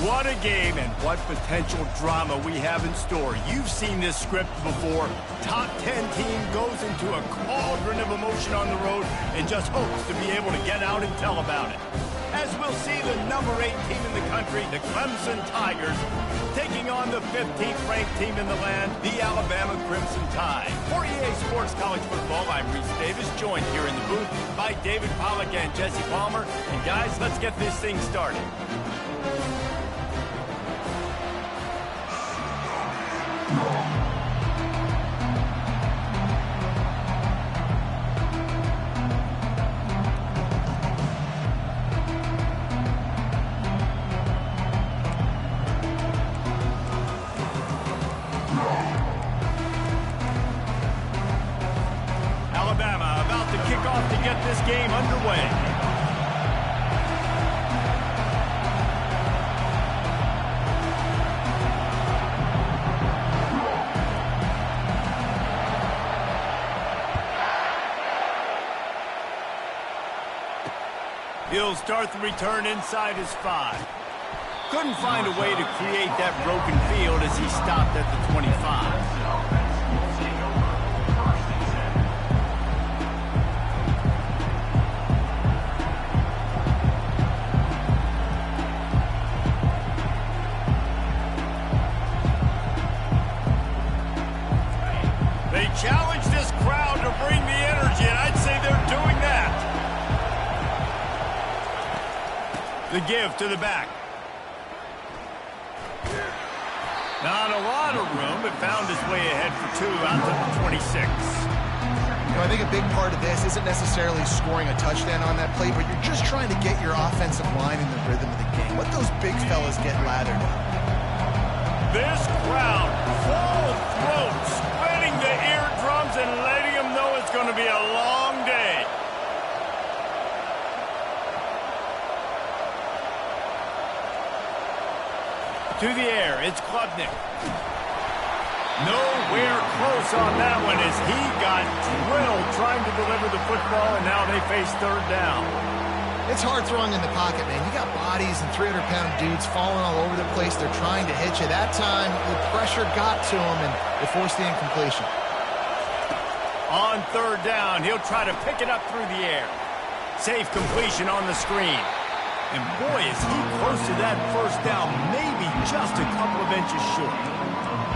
What a game and what potential drama we have in store. You've seen this script before. Top 10 team goes into a cauldron of emotion on the road and just hopes to be able to get out and tell about it. as we'll see the number 8 team in the country, the Clemson Tigers, taking on the 15th ranked team in the land, the Alabama Crimson Tide. For EA Sports College Football, I'm Reese Davis, joined here in the booth by David Pollack and Jesse Palmer. And guys, let's get this thing started. Alabama about to kick off to get this game underway. He'll start the return inside his 5. Couldn't find a way to create that broken field as he stopped at the 25. They challenge this crowd to bring the energy, and I'd say they're doing that. The give to the back. Not a lot of room, but found his way ahead for 2 out to the 26. You know, I think a big part of this isn't necessarily scoring a touchdown on that play, but you're just trying to get your offensive line in the rhythm of the game. Let those big fellas get lathered up. This crowd, full throat, spreading the eardrums and letting them know it's going to be a long day. To the air, it's Klubnik. Nowhere close on that one as he got drilled trying to deliver the football, and now they face 3rd down. It's hard throwing in the pocket, man. You got bodies and 300-pound dudes falling all over the place. They're trying to hit you. That time, the pressure got to them, and they forced the incompletion. On 3rd down, he'll try to pick it up through the air. Safe completion on the screen. And boy, is he close to that 1st down, maybe just a couple of inches short.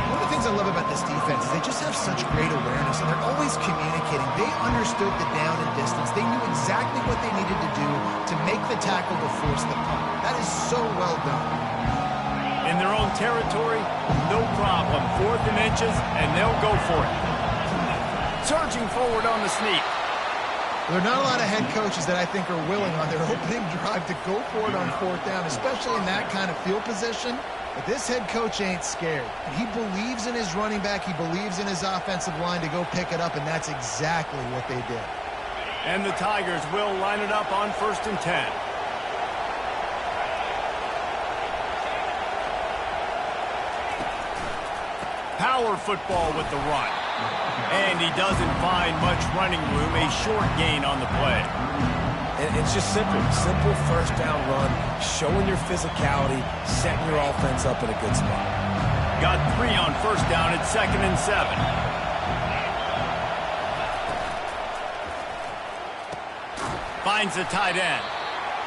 One of the things I love about this defense is they just have such great awareness, and they're always communicating. They understood the down and distance. They knew exactly what they needed to do to make the tackle to force the punt. That is so well done. In their own territory, no problem. 4th and inches, and they'll go for it. Surging forward on the sneak. There are not a lot of head coaches that I think are willing on their opening drive to go for it on 4th down, especially in that kind of field position. But this head coach ain't scared. He believes in his running back. He believes in his offensive line to go pick it up, and that's exactly what they did. And the Tigers will line it up on 1st and 10. Power football with the run. And he doesn't find much running room, a short gain on the play. And it's just simple 1st down run, showing your physicality, setting your offense up in a good spot. Got 3 on 1st down at 2nd and 7. Finds the tight end.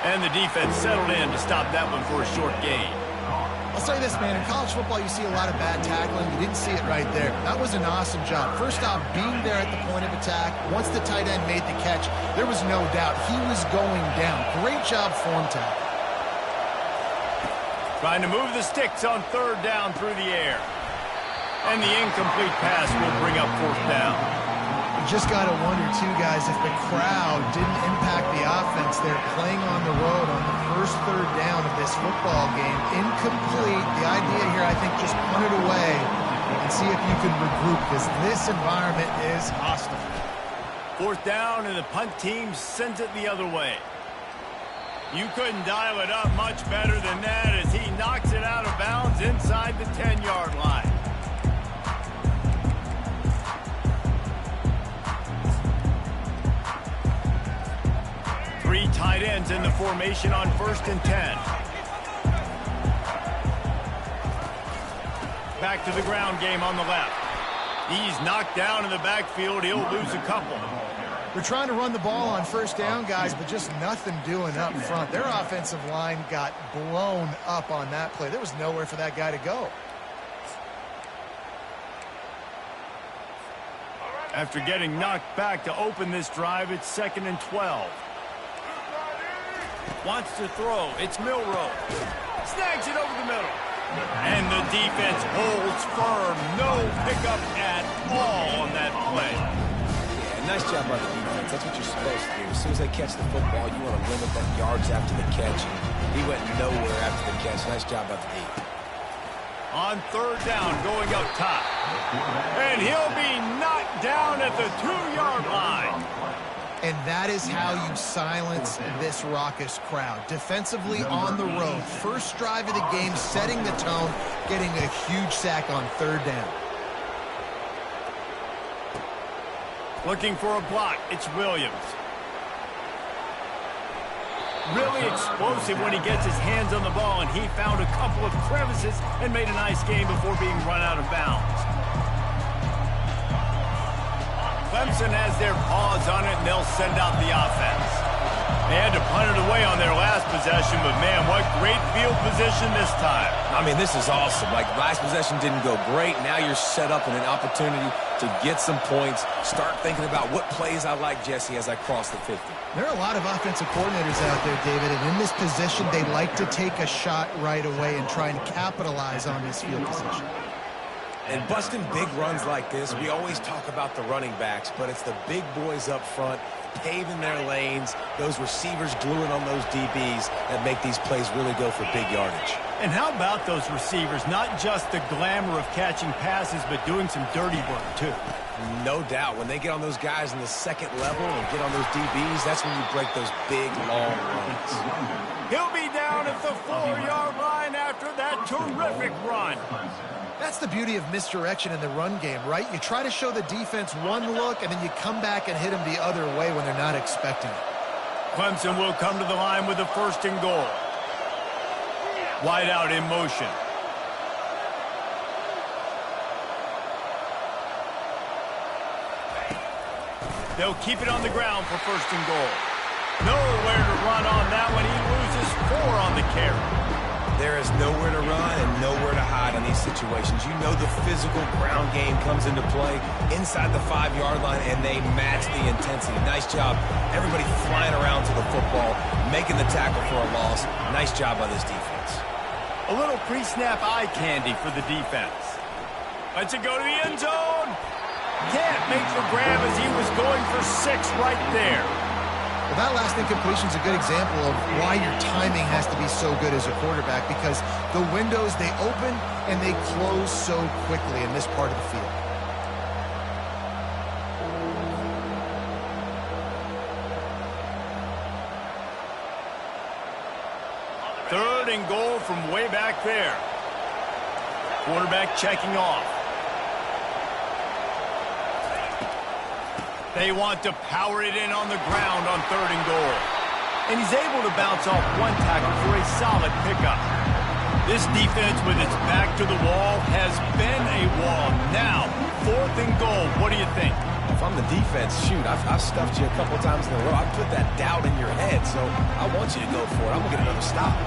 And the defense settled in to stop that one for a short gain. I'll say this, man. In college football, you see a lot of bad tackling. You didn't see it right there. That was an awesome job. First off, being there at the point of attack. Once the tight end made the catch, there was no doubt he was going down. Great job form tackle. Trying to move the sticks on 3rd down through the air. And the incomplete pass will bring up 4th down. You just got to wonder, too, guys, if the crowd didn't impact the offense. They're playing on the road on the first 3rd down of this football game. Incomplete. The idea here, I think, just punt it away and see if you can regroup, because this environment is hostile. 4th down, and the punt team sends it the other way. You couldn't dial it up much better than that as he knocks it out of bounds inside the 10-yard line. Three tight ends in the formation on 1st and 10. Back to the ground game on the left. He's knocked down in the backfield. He'll lose a couple. They're trying to run the ball on first down, guys, but just nothing doing up front. Their offensive line got blown up on that play. There was nowhere for that guy to go. After getting knocked back to open this drive, it's 2nd and 12. Wants to throw. It's Milrow. Snags it over the middle. And the defense holds firm. No pickup at all on that play. Yeah, nice job by the defense. That's what you're supposed to do. As soon as they catch the football, you want to limit them yards after the catch. He went nowhere after the catch. Nice job by the D. On 3rd down, going up top. And he'll be knocked down at the 2-yard line. And that is how you silence this raucous crowd. Defensively on the road. First drive of the game, setting the tone, getting a huge sack on 3rd down. Looking for a block. It's Williams. Really explosive when he gets his hands on the ball, and he found a couple of crevices and made a nice game before being run out of bounds. Clemson has their paws on it, and they'll send out the offense. They had to punt it away on their last possession, but man, what great field position this time. I mean, this is awesome. Like, last possession didn't go great. Now you're set up in an opportunity to get some points. Start thinking about what plays I like, Jesse, as I cross the 50. There are a lot of offensive coordinators out there, David, and in this position, they like to take a shot right away and try and capitalize on this field position. And busting big runs like this, we always talk about the running backs, but it's the big boys up front paving their lanes, those receivers gluing on those DBs that make these plays really go for big yardage. And how about those receivers? Not just the glamour of catching passes, but doing some dirty work, too. No doubt. When they get on those guys in the 2nd level and get on those DBs, that's when you break those big, long runs. He'll be down at the 4-yard line after that terrific run. That's the beauty of misdirection in the run game, right? You try to show the defense one look, and then you come back and hit them the other way when they're not expecting it. Clemson will come to the line with a 1st and goal. Wide out in motion. They'll keep it on the ground for 1st and goal. Nowhere to run on that one. He loses 4 on the carry. There is nowhere to run and nowhere to hide in these situations. You know the physical ground game comes into play inside the 5-yard line, and they match the intensity. Nice job. Everybody flying around to the football, making the tackle for a loss. Nice job by this defense. A little pre-snap eye candy for the defense. Lets it go to the end zone. Can't make the grab as he was going for 6 right there. Well, that last incompletion is a good example of why your timing has to be so good as a quarterback, because the windows, they open and they close so quickly in this part of the field. Third and goal from way back there. Quarterback checking off. They want to power it in on the ground on 3rd and goal. And he's able to bounce off one tackle for a solid pickup. This defense, with its back to the wall, has been a wall. Now, 4th and goal. What do you think? If I'm the defense, shoot, I've stuffed you a couple times in a row. I've put that doubt in your head, so I want you to go for it. I'm going to get another stop.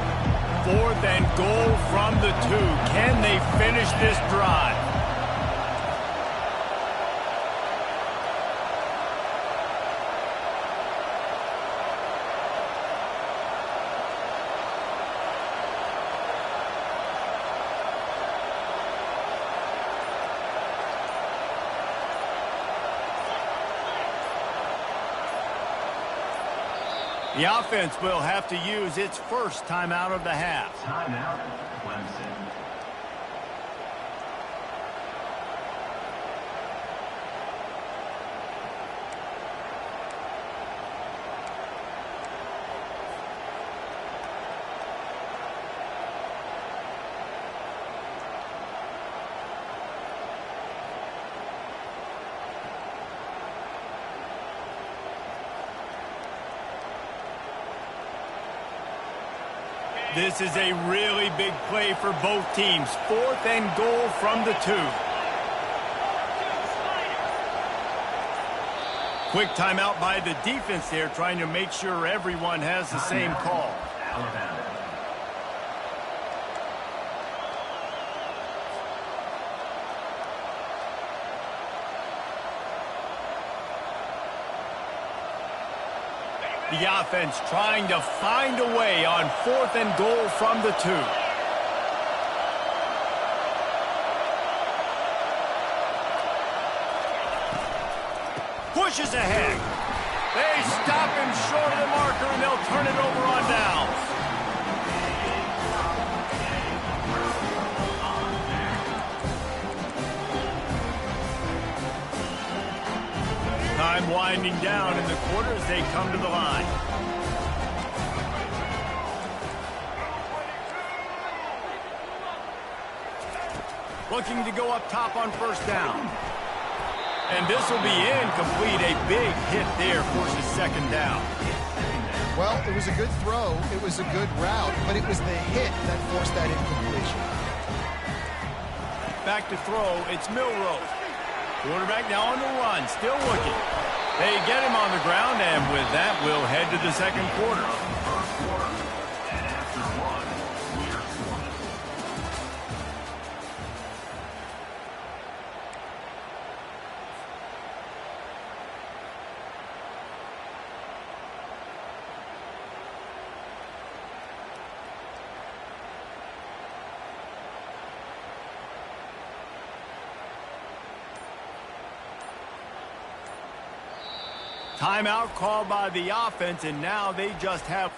4th and goal from the 2. Can they finish this drive? The offense will have to use its first timeout of the half. Timeout, Clemson. This is a really big play for both teams. 4th and goal from the 2. Quick timeout by the defense there, trying to make sure everyone has the same call. Alabama. The offense trying to find a way on 4th and goal from the 2. Pushes ahead. They stop him short of the marker, and they'll turn it over on downs. Time winding down in the quarter as they come to the line. Looking to go up top on 1st down. And this will be incomplete. A big hit there forces 2nd down. Well, it was a good throw. It was a good route, but it was the hit that forced that incompletion. Back to throw. It's Milrose. Quarterback now on the run. Still looking. They get him on the ground, and with that, we'll head to the 2nd quarter. And after one, we're scoring. Timeout called by the offense, and now they just have...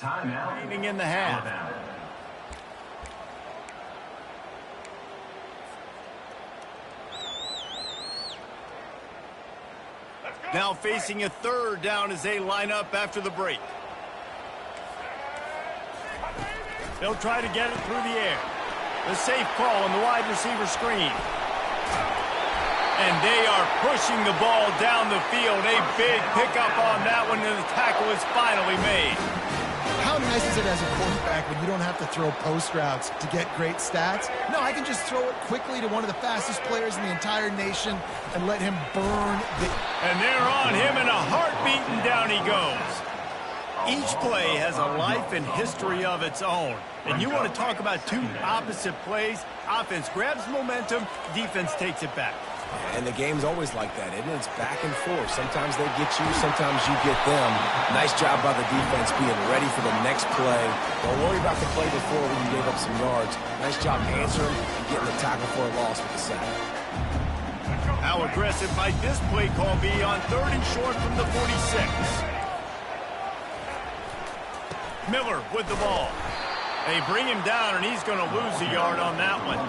Timeout. Leaving in the half. Alabama. Now facing a 3rd down as they line up after the break. They'll try to get it through the air. The safe call on the wide receiver screen. And they are pushing the ball down the field. A big pickup on that one, and the tackle is finally made. How nice is it as a quarterback when you don't have to throw post routes to get great stats? No, I can just throw it quickly to one of the fastest players in the entire nation and let him burn the... And they're on him in a heartbeat, and down he goes. Each play has a life and history of its own. And you want to talk about two opposite plays? Offense grabs momentum, defense takes it back. And the game's always like that, isn't it? It's back and forth. Sometimes they get you, sometimes you get them. Nice job by the defense being ready for the next play. Don't worry about the play before when you gave up some yards. Nice job answering and getting the tackle for a loss with the sack. How aggressive might this play call be on 3rd and short from the 46? Miller with the ball. They bring him down, and he's going to lose a yard on that one.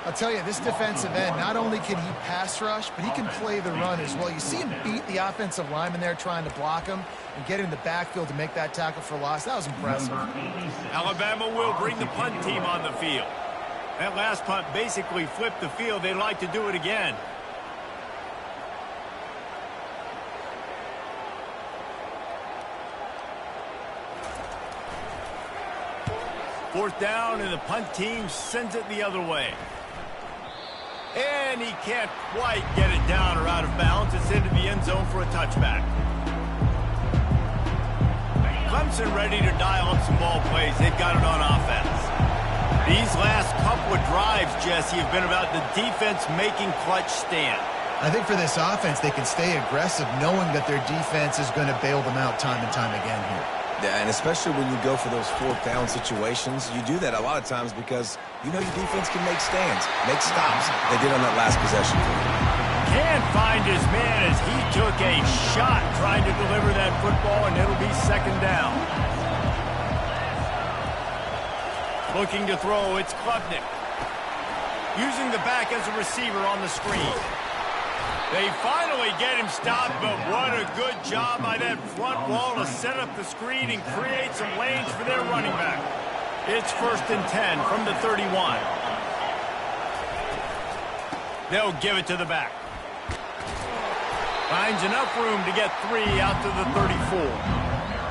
I'll tell you, this defensive end, not only can he pass rush, but he can play the run as well. You see him beat the offensive lineman there trying to block him and get in the backfield to make that tackle for loss. That was impressive. Alabama will bring the punt team on the field. That last punt basically flipped the field. They'd like to do it again. Fourth down, and the punt team sends it the other way. And he can't quite get it down or out of bounds. It's into the end zone for a touchback. Clemson ready to dial up some ball plays. They've got it on offense. These last couple of drives, Jesse, have been about the defense making clutch stand. I think for this offense, they can stay aggressive knowing that their defense is going to bail them out time and time again here. Yeah, and especially when you go for those 4th down situations, you do that a lot of times because you know your defense can make stands, make stops. They did on that last possession. Can't find his man as he took a shot trying to deliver that football, and it'll be 2nd down. Looking to throw, it's Klubnik. Using the back as a receiver on the screen. They finally get him stopped, but what a good job by that front wall to set up the screen and create some lanes for their running back. It's 1st and 10 from the 31. They'll give it to the back. Finds enough room to get 3 out to the 34.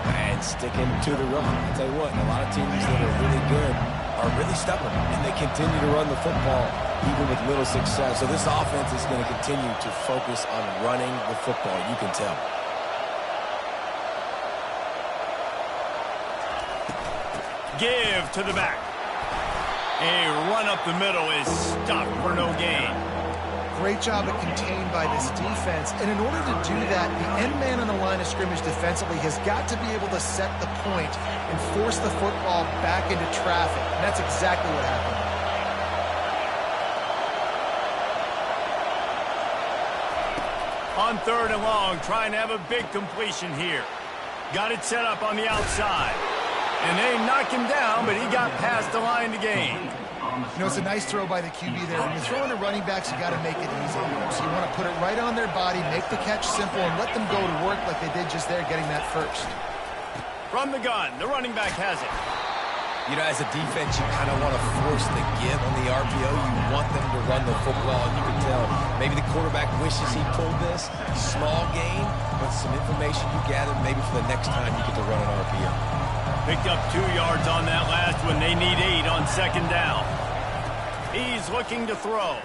And sticking to the run. I'll tell you what, a lot of teams that are really good are really stubborn, and they continue to run the football even with little success. So this offense is going to continue to focus on running the football. You can tell. Give to the back. A run up the middle is stopped for no gain. Great job at contained by this defense. And in order to do that, the end man on the line of scrimmage defensively has got to be able to set the point and force the football back into traffic. And that's exactly what happened. On 3rd and long, trying to have a big completion here. Got it set up on the outside. And they knock him down, but he got past the line to gain. You know, it's a nice throw by the QB there. When you're throwing to running backs, you got to make it easy. So you want to put it right on their body, make the catch simple, and let them go to work like they did just there, getting that first. From the gun, the running back has it. You know, as a defense, you kind of want to force the give on the RPO. You want them to run the football, and you can tell maybe the quarterback wishes he pulled this. Small gain, but some information you gathered maybe for the next time you get to run an RPO. Picked up 2 yards on that last one. They need 8 on 2nd down. He's looking to throw.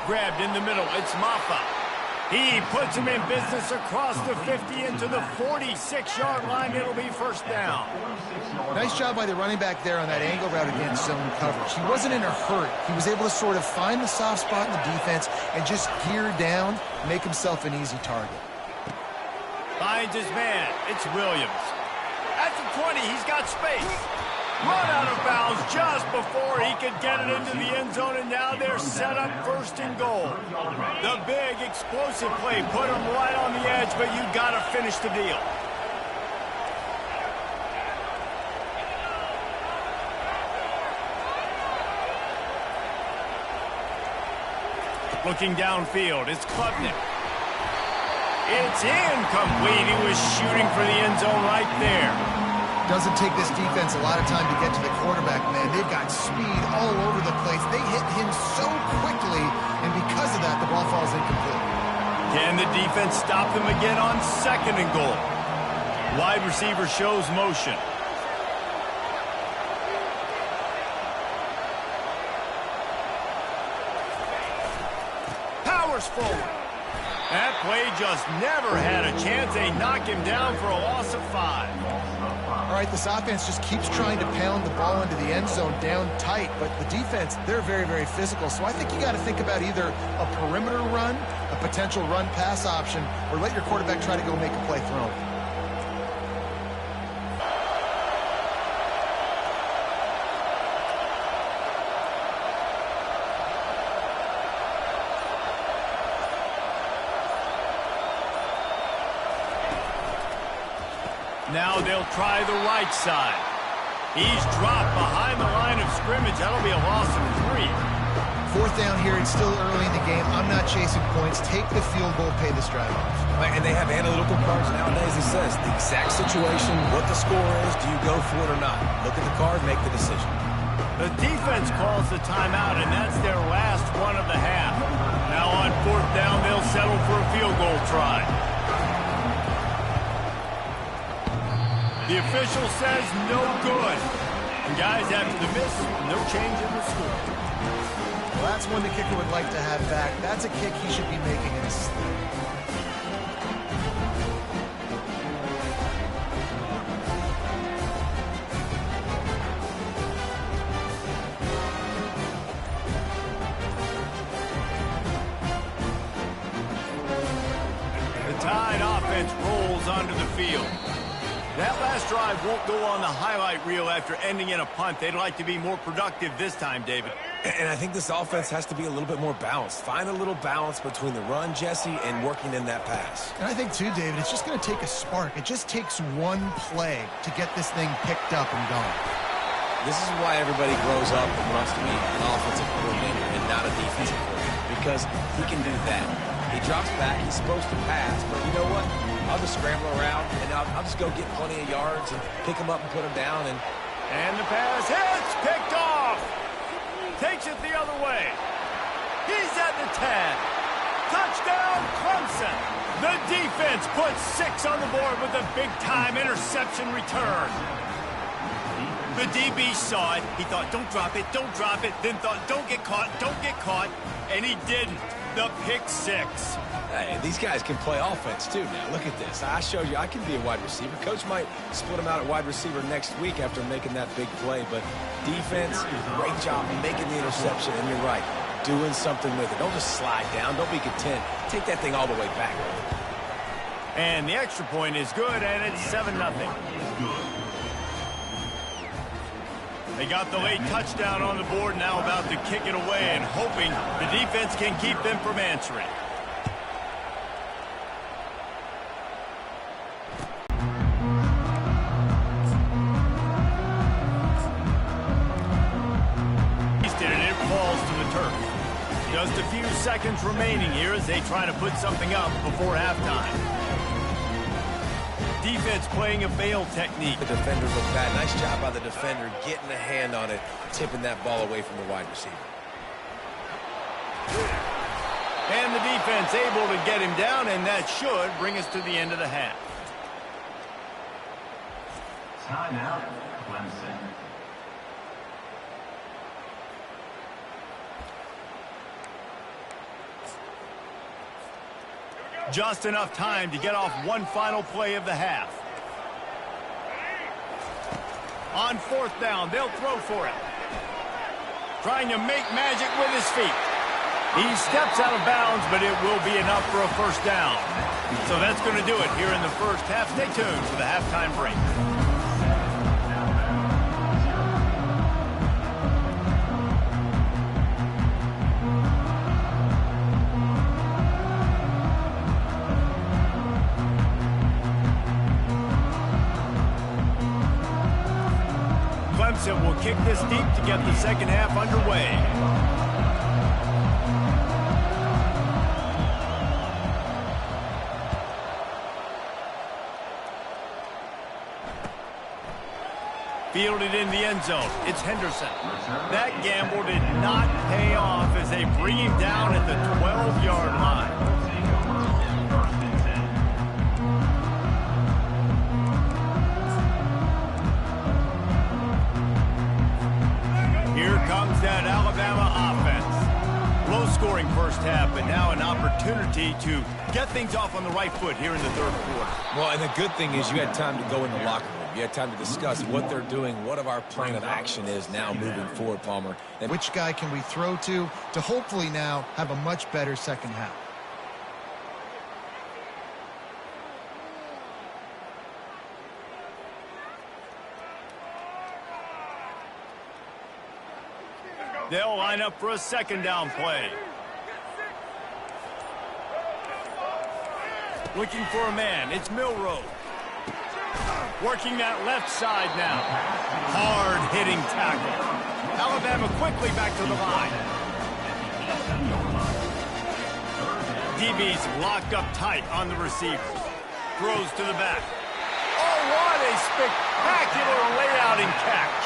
Grabbed in the middle. It's Maffa. He puts him in business across the 50 into the 46-yard line. It'll be 1st down. Nice job by the running back there on that angle route against zone coverage. He wasn't in a hurry. He was able to sort of find the soft spot in the defense and just gear down, make himself an easy target. Finds his man. It's Williams. At the 20, he's got space. Run out of bounds just before he could get it into the end zone, and now they're set up 1st and goal. The big explosive play put him right on the edge, but you got to finish the deal. Looking downfield, it's Klubnik. It's incomplete. He was shooting for the end zone right there. Doesn't take this defense a lot of time to get to the quarterback, man. They've got speed all over the place. They hit him so quickly, and because of that, the ball falls incomplete. Can the defense stop them again on 2nd and goal? Wide receiver shows motion. Powers forward. That play just never had a chance. They knock him down for a loss of 5. All right, this offense just keeps trying to pound the ball into the end zone down tight, but the defense, they're very, very physical. So I think you got to think about either a perimeter run, a potential run-pass option, or let your quarterback try to go make a play thrown. Now they'll try the right side. He's dropped behind the line of scrimmage. That'll be a loss of 3. 4th down here. It's still early in the game. I'm not chasing points. Take the field goal, pay this drive off. And they have analytical cards nowadays that says the exact situation, what the score is, do you go for it or not? Look at the card, make the decision. The defense calls the timeout, and that's their last one of the half. Now on 4th down, they'll settle for a field goal try. The official says no good. And guys, after the miss, no change in the score. Well, that's one the kicker would like to have back. That's a kick he should be making in his sleep. The Tide offense rolls onto the field. That last drive won't go on the highlight reel after ending in a punt. They'd like to be more productive this time, David. And I think this offense has to be a little bit more balanced. Find a little balance between the run, Jesse, and working in that pass. And I think, too, David, it's just going to take a spark. It just takes one play to get this thing picked up and going. This is why everybody grows up and wants to be an offensive coordinator and not a defensive coordinator, because he can do that. He drops back, he's supposed to pass, but you know what? I'll just scramble around, and I'll just go get plenty of yards and pick him up and put him down. And the pass hits, picked off. Takes it the other way. He's at the 10. Touchdown, Clemson. The defense puts 6 on the board with a big-time interception return. The DB saw it. He thought, don't drop it, don't drop it. Then thought, don't get caught, don't get caught. And he didn't. The pick 6. Hey, these guys can play offense, too, now. Look at this. I showed you I can be a wide receiver. Coach might split him out at wide receiver next week after making that big play. But defense, great job making the interception. And you're right, doing something with it. Don't just slide down. Don't be content. Take that thing all the way back. And the extra point is good, and it's 7-0. They got the late touchdown on the board, now about to kick it away and hoping the defense can keep them from answering. And it falls to the turf. Just a few seconds remaining here as they try to put something up before halftime. Defense playing a bail technique. The defender looked bad. Nice job by the defender getting a hand on it, tipping that ball away from the wide receiver. And the defense able to get him down, and that should bring us to the end of the half. Timeout, Clemson. Just enough time to get off one final play of the half. On 4th down, they'll throw for it. Trying to make magic with his feet. He steps out of bounds, but it will be enough for a first down. So that's going to do it here in the first half. Stay tuned for the halftime break. Clemson will kick this deep to get the second half underway. Fielded in the end zone. It's Henderson. That gamble did not pay off as they bring him down at the 12-yard line. Here comes that Alabama offense. Low-scoring first half, but now an opportunity to get things off on the right foot here in the third quarter. Well, and the good thing is you had time to go in the locker room. You had time to discuss what they're doing, what our plan of action is now moving forward, Palmer. And which guy can we throw to hopefully now have a much better second half? They'll line up for a second down play. Looking for a man. It's Milroe. Working that left side now. Hard-hitting tackle. Alabama quickly back to the line. DB's locked up tight on the receivers. Throws to the back. Oh, what a spectacular layout and catch.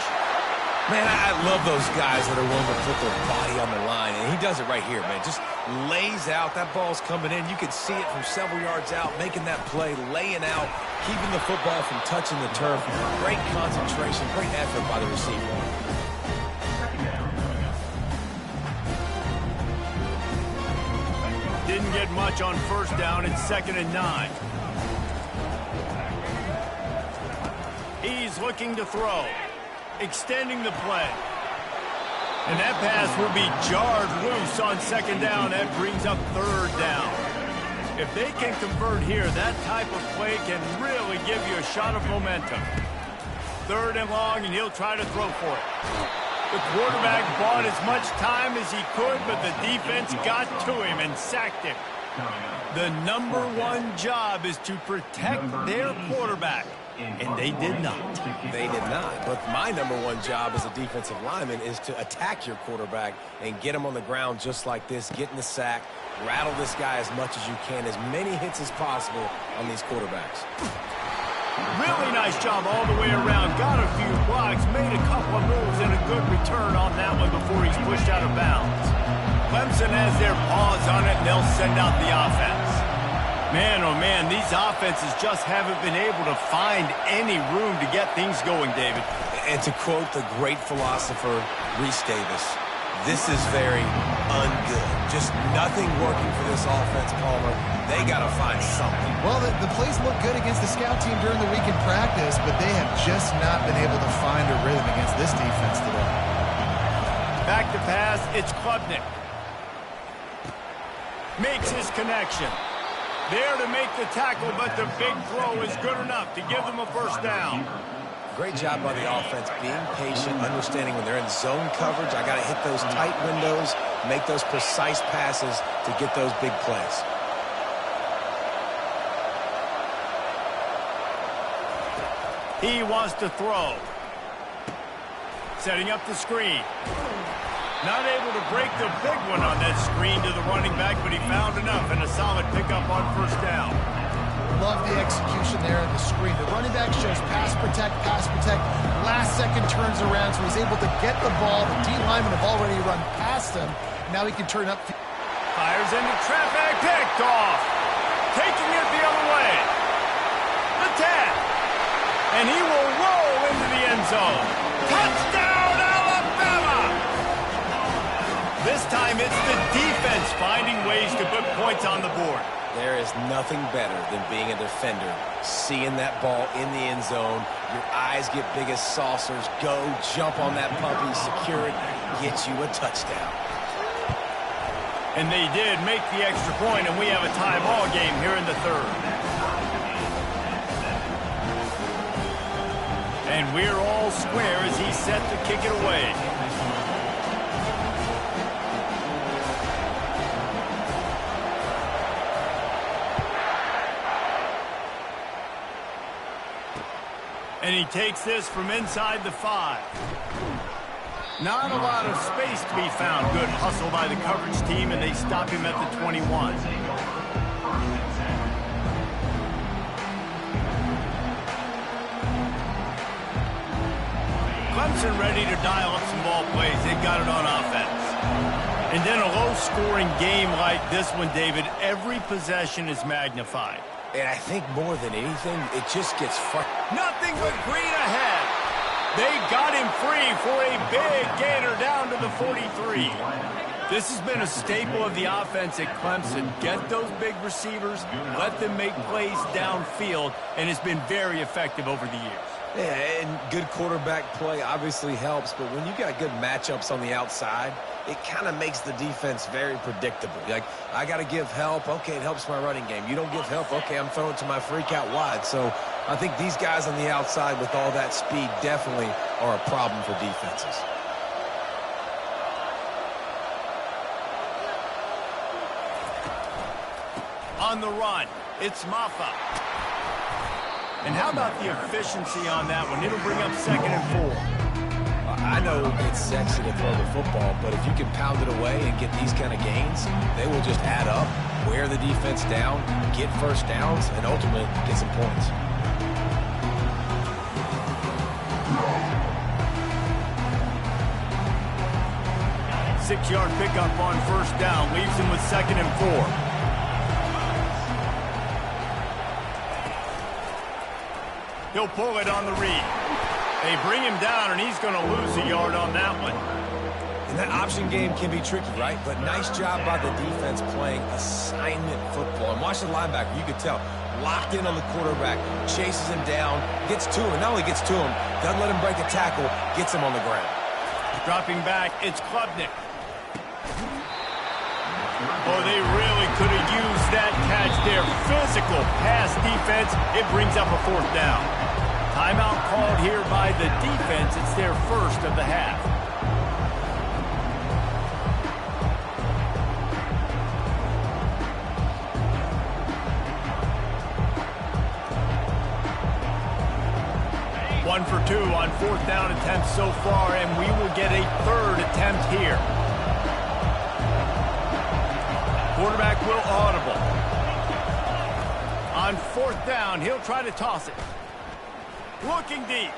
Man, I love those guys that are willing to put their body on the line, and he does it right here, man. Just lays out. That ball's coming in. You can see it from several yards out, making that play, laying out, keeping the football from touching the turf. Great concentration, great effort by the receiver. Didn't get much on first down. It's 2nd and 9. He's looking to throw. Extending the play. And that pass will be jarred loose on 2nd down. That brings up 3rd down. If they can convert here, that type of play can really give you a shot of momentum. 3rd and long, and he'll try to throw for it. The quarterback bought as much time as he could, but the defense got to him and sacked him. The #1 job is to protect their quarterback. And they did not. They did not. But my number one job as a defensive lineman is to attack your quarterback and get him on the ground just like this, get in the sack, rattle this guy as much as you can, as many hits as possible on these quarterbacks. Really nice job all the way around. Got a few blocks, made a couple of moves, and a good return on that one before he's pushed out of bounds. Clemson has their paws on it, and they'll send out the offense. Man, oh man, these offenses just haven't been able to find any room to get things going, David. And to quote the great philosopher, Reese Davis, this is very ungood. Just nothing working for this offense, Palmer. They got to find something. Well, the plays look good against the scout team during the week in practice, but they have just not been able to find a rhythm against this defense today. Back to pass, it's Klubnik. Makes his connection. There to make the tackle, but the big throw is good enough to give them a first down. Great job by the offense, being patient, understanding when they're in zone coverage, I got to hit those tight windows, make those precise passes to get those big plays. He wants to throw. Setting up the screen. Not able to break the big one on that screen to the running back, but he found enough and a solid pickup on first down. Love the execution there on the screen. The running back shows pass protect, last second turns around, so he's able to get the ball. The D linemen have already run past him. Now he can turn up. Fires into traffic, picked off. Taking it the other way. The tap. And he will roll into the end zone. Touchdown, Alabama! This time it's the defense finding ways to put points on the board. There is nothing better than being a defender, seeing that ball in the end zone, your eyes get big as saucers, go, jump on that puppy, secure it, get you a touchdown. And they did make the extra point, and we have a tie ball game here in the third. And we're all square as he's set to kick it away. And he takes this from inside the 5. Not a lot of space to be found. Good hustle by the coverage team, and they stop him at the 21. Clemson ready to dial up some ball plays. They've got it on offense. And then a low-scoring game like this one, David, every possession is magnified. And I think more than anything, it just gets fun. Nothing but green ahead. They got him free for a big gainer down to the 43. This has been a staple of the offense at Clemson. Get those big receivers, let them make plays downfield, and it's been very effective over the years. Yeah, and good quarterback play obviously helps, but when you got good matchups on the outside, it kind of makes the defense very predictable. Like, I got to give help. Okay, it helps my running game. You don't give help. Okay, I'm throwing to my freak out wide. So I think these guys on the outside with all that speed definitely are a problem for defenses. On the run, it's Maffa. And how about the efficiency on that one? It'll bring up 2nd and 4. I know it's sexy to throw the football, but if you can pound it away and get these kind of gains, they will just add up, wear the defense down, get first downs, and ultimately get some points. Six-yard pickup on first down, leaves him with 2nd and 4. He'll pull it on the read. They bring him down, and he's going to lose a yard on that one. And that option game can be tricky, right? But nice job by the defense playing assignment football. And watch the linebacker. You could tell. Locked in on the quarterback. Chases him down. Gets to him. Not only gets to him, doesn't let him break a tackle. Gets him on the ground. Dropping back, it's Klubnik. Oh, they really could have used that catch there. Physical pass defense. It brings up a 4th down. Timeout called here by the defense. It's their first of the half. 2 on 4th down attempts so far, and we will get a 3rd attempt here. Quarterback will audible. On 4th down, he'll try to toss it. Looking deep.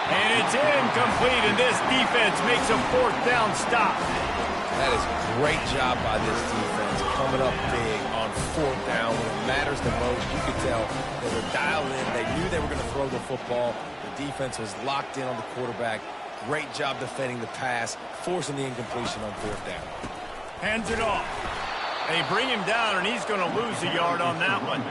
And it's incomplete, and this defense makes a 4th down stop. That is a great job by this defense, coming up big on 4th down when it matters the most. You could tell they were dialed in. They knew they were going to throw the football. The defense was locked in on the quarterback. Great job defending the pass, forcing the incompletion on 4th down. Hands it off. They bring him down, and he's going to lose a yard on that one.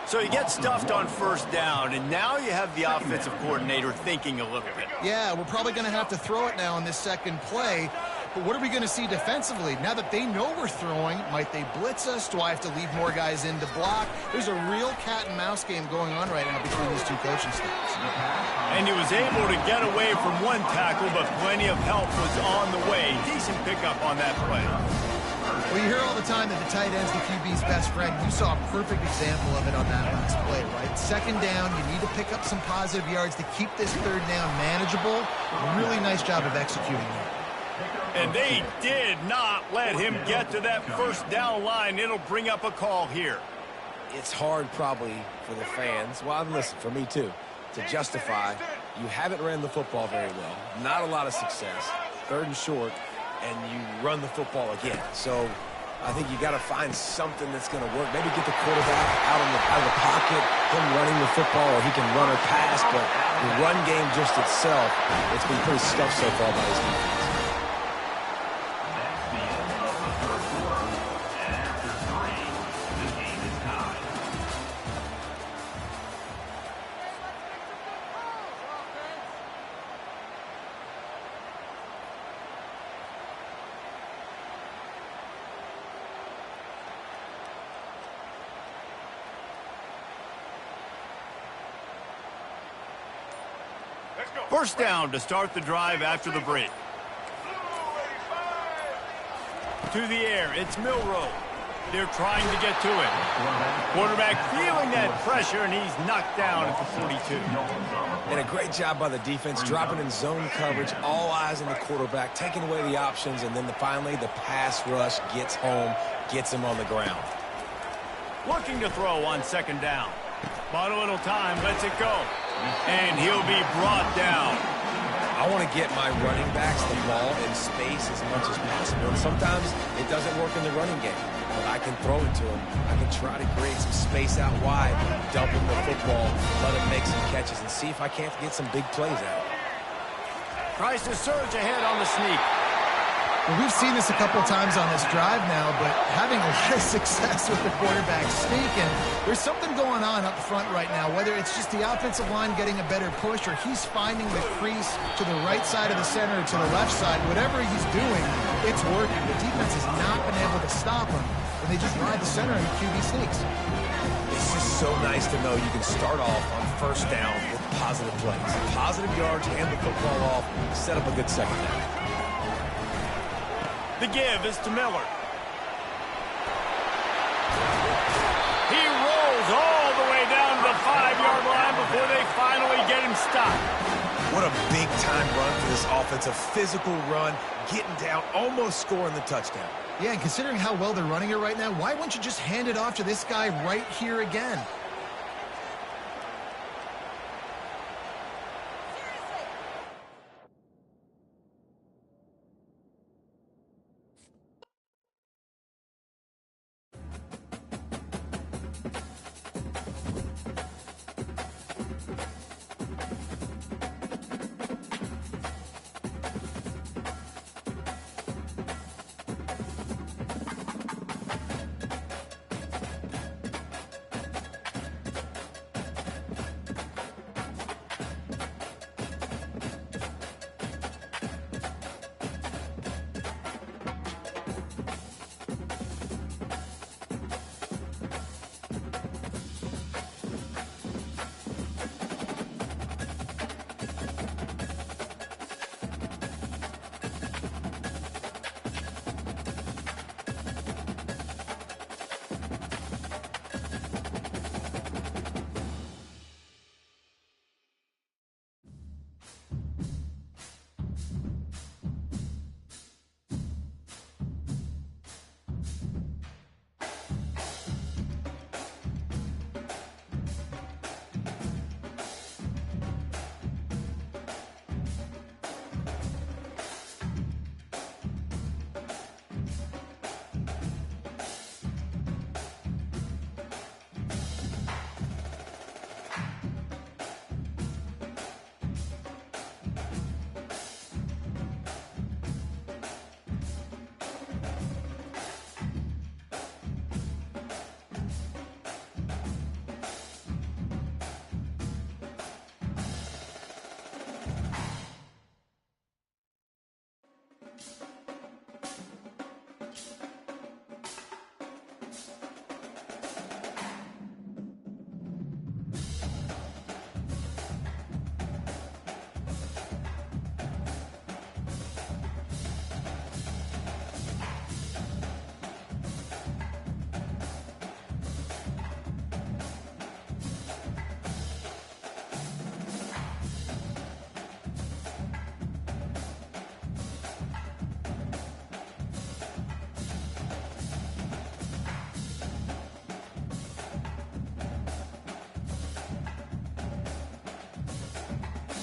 So he gets stuffed on 1st down, and now you have the offensive coordinator thinking a little bit. Yeah, we're probably going to have to throw it now in this second play. But what are we going to see defensively? Now that they know we're throwing, might they blitz us? Do I have to leave more guys in to block? There's a real cat and mouse game going on right now between these two coaching staffs. And he was able to get away from one tackle, but plenty of help was on the way. Decent pickup on that play. Well, you hear all the time that the tight end's the QB's best friend. You saw a perfect example of it on that last play, right? 2nd down, you need to pick up some positive yards to keep this 3rd down manageable. Really nice job of executing that. And they did not let him get to that 1st down line. It'll bring up a call here. It's hard probably for the fans, well, listen, for me too, to justify you haven't ran the football very well, not a lot of success, 3rd and short, and you run the football again. So I think you got to find something that's going to work. Maybe get the quarterback out of the pocket, him running the football, or he can run or pass, but the run game just itself, it's been pretty stuffed so far by his defense. First down to start the drive after the break. To the air, it's Milroe. They're trying to get to him. Quarterback feeling that pressure, and he's knocked down at the 42. And a great job by the defense, dropping in zone coverage, all eyes on the quarterback, taking away the options, and then finally the pass rush gets home, gets him on the ground. Looking to throw on 2nd down. Bought a little time, lets it go. And he'll be brought down. I want to get my running backs the ball in space as much as possible. And sometimes it doesn't work in the running game. But I can throw it to him. I can try to create some space out wide, dump him the football, let him make some catches, and see if I can't get some big plays out. Tries to surge ahead on the sneak. Well, we've seen this a couple times on this drive now, but having a lot of success with the quarterback sneak, and there's something going on up front right now, whether it's just the offensive line getting a better push or he's finding the crease to the right side of the center or to the left side. Whatever he's doing, it's working. The defense has not been able to stop him, and they just ride the center and the QB sneaks. It's just so nice to know you can start off on 1st down with positive plays. Positive yards, hand the football off, set up a good 2nd down. The give is to Miller. He rolls all the way down to the 5-yard line before they finally get him stopped. What a big-time run for this offense. A physical run, getting down, almost scoring the touchdown. Yeah, and considering how well they're running it right now, why wouldn't you just hand it off to this guy right here again?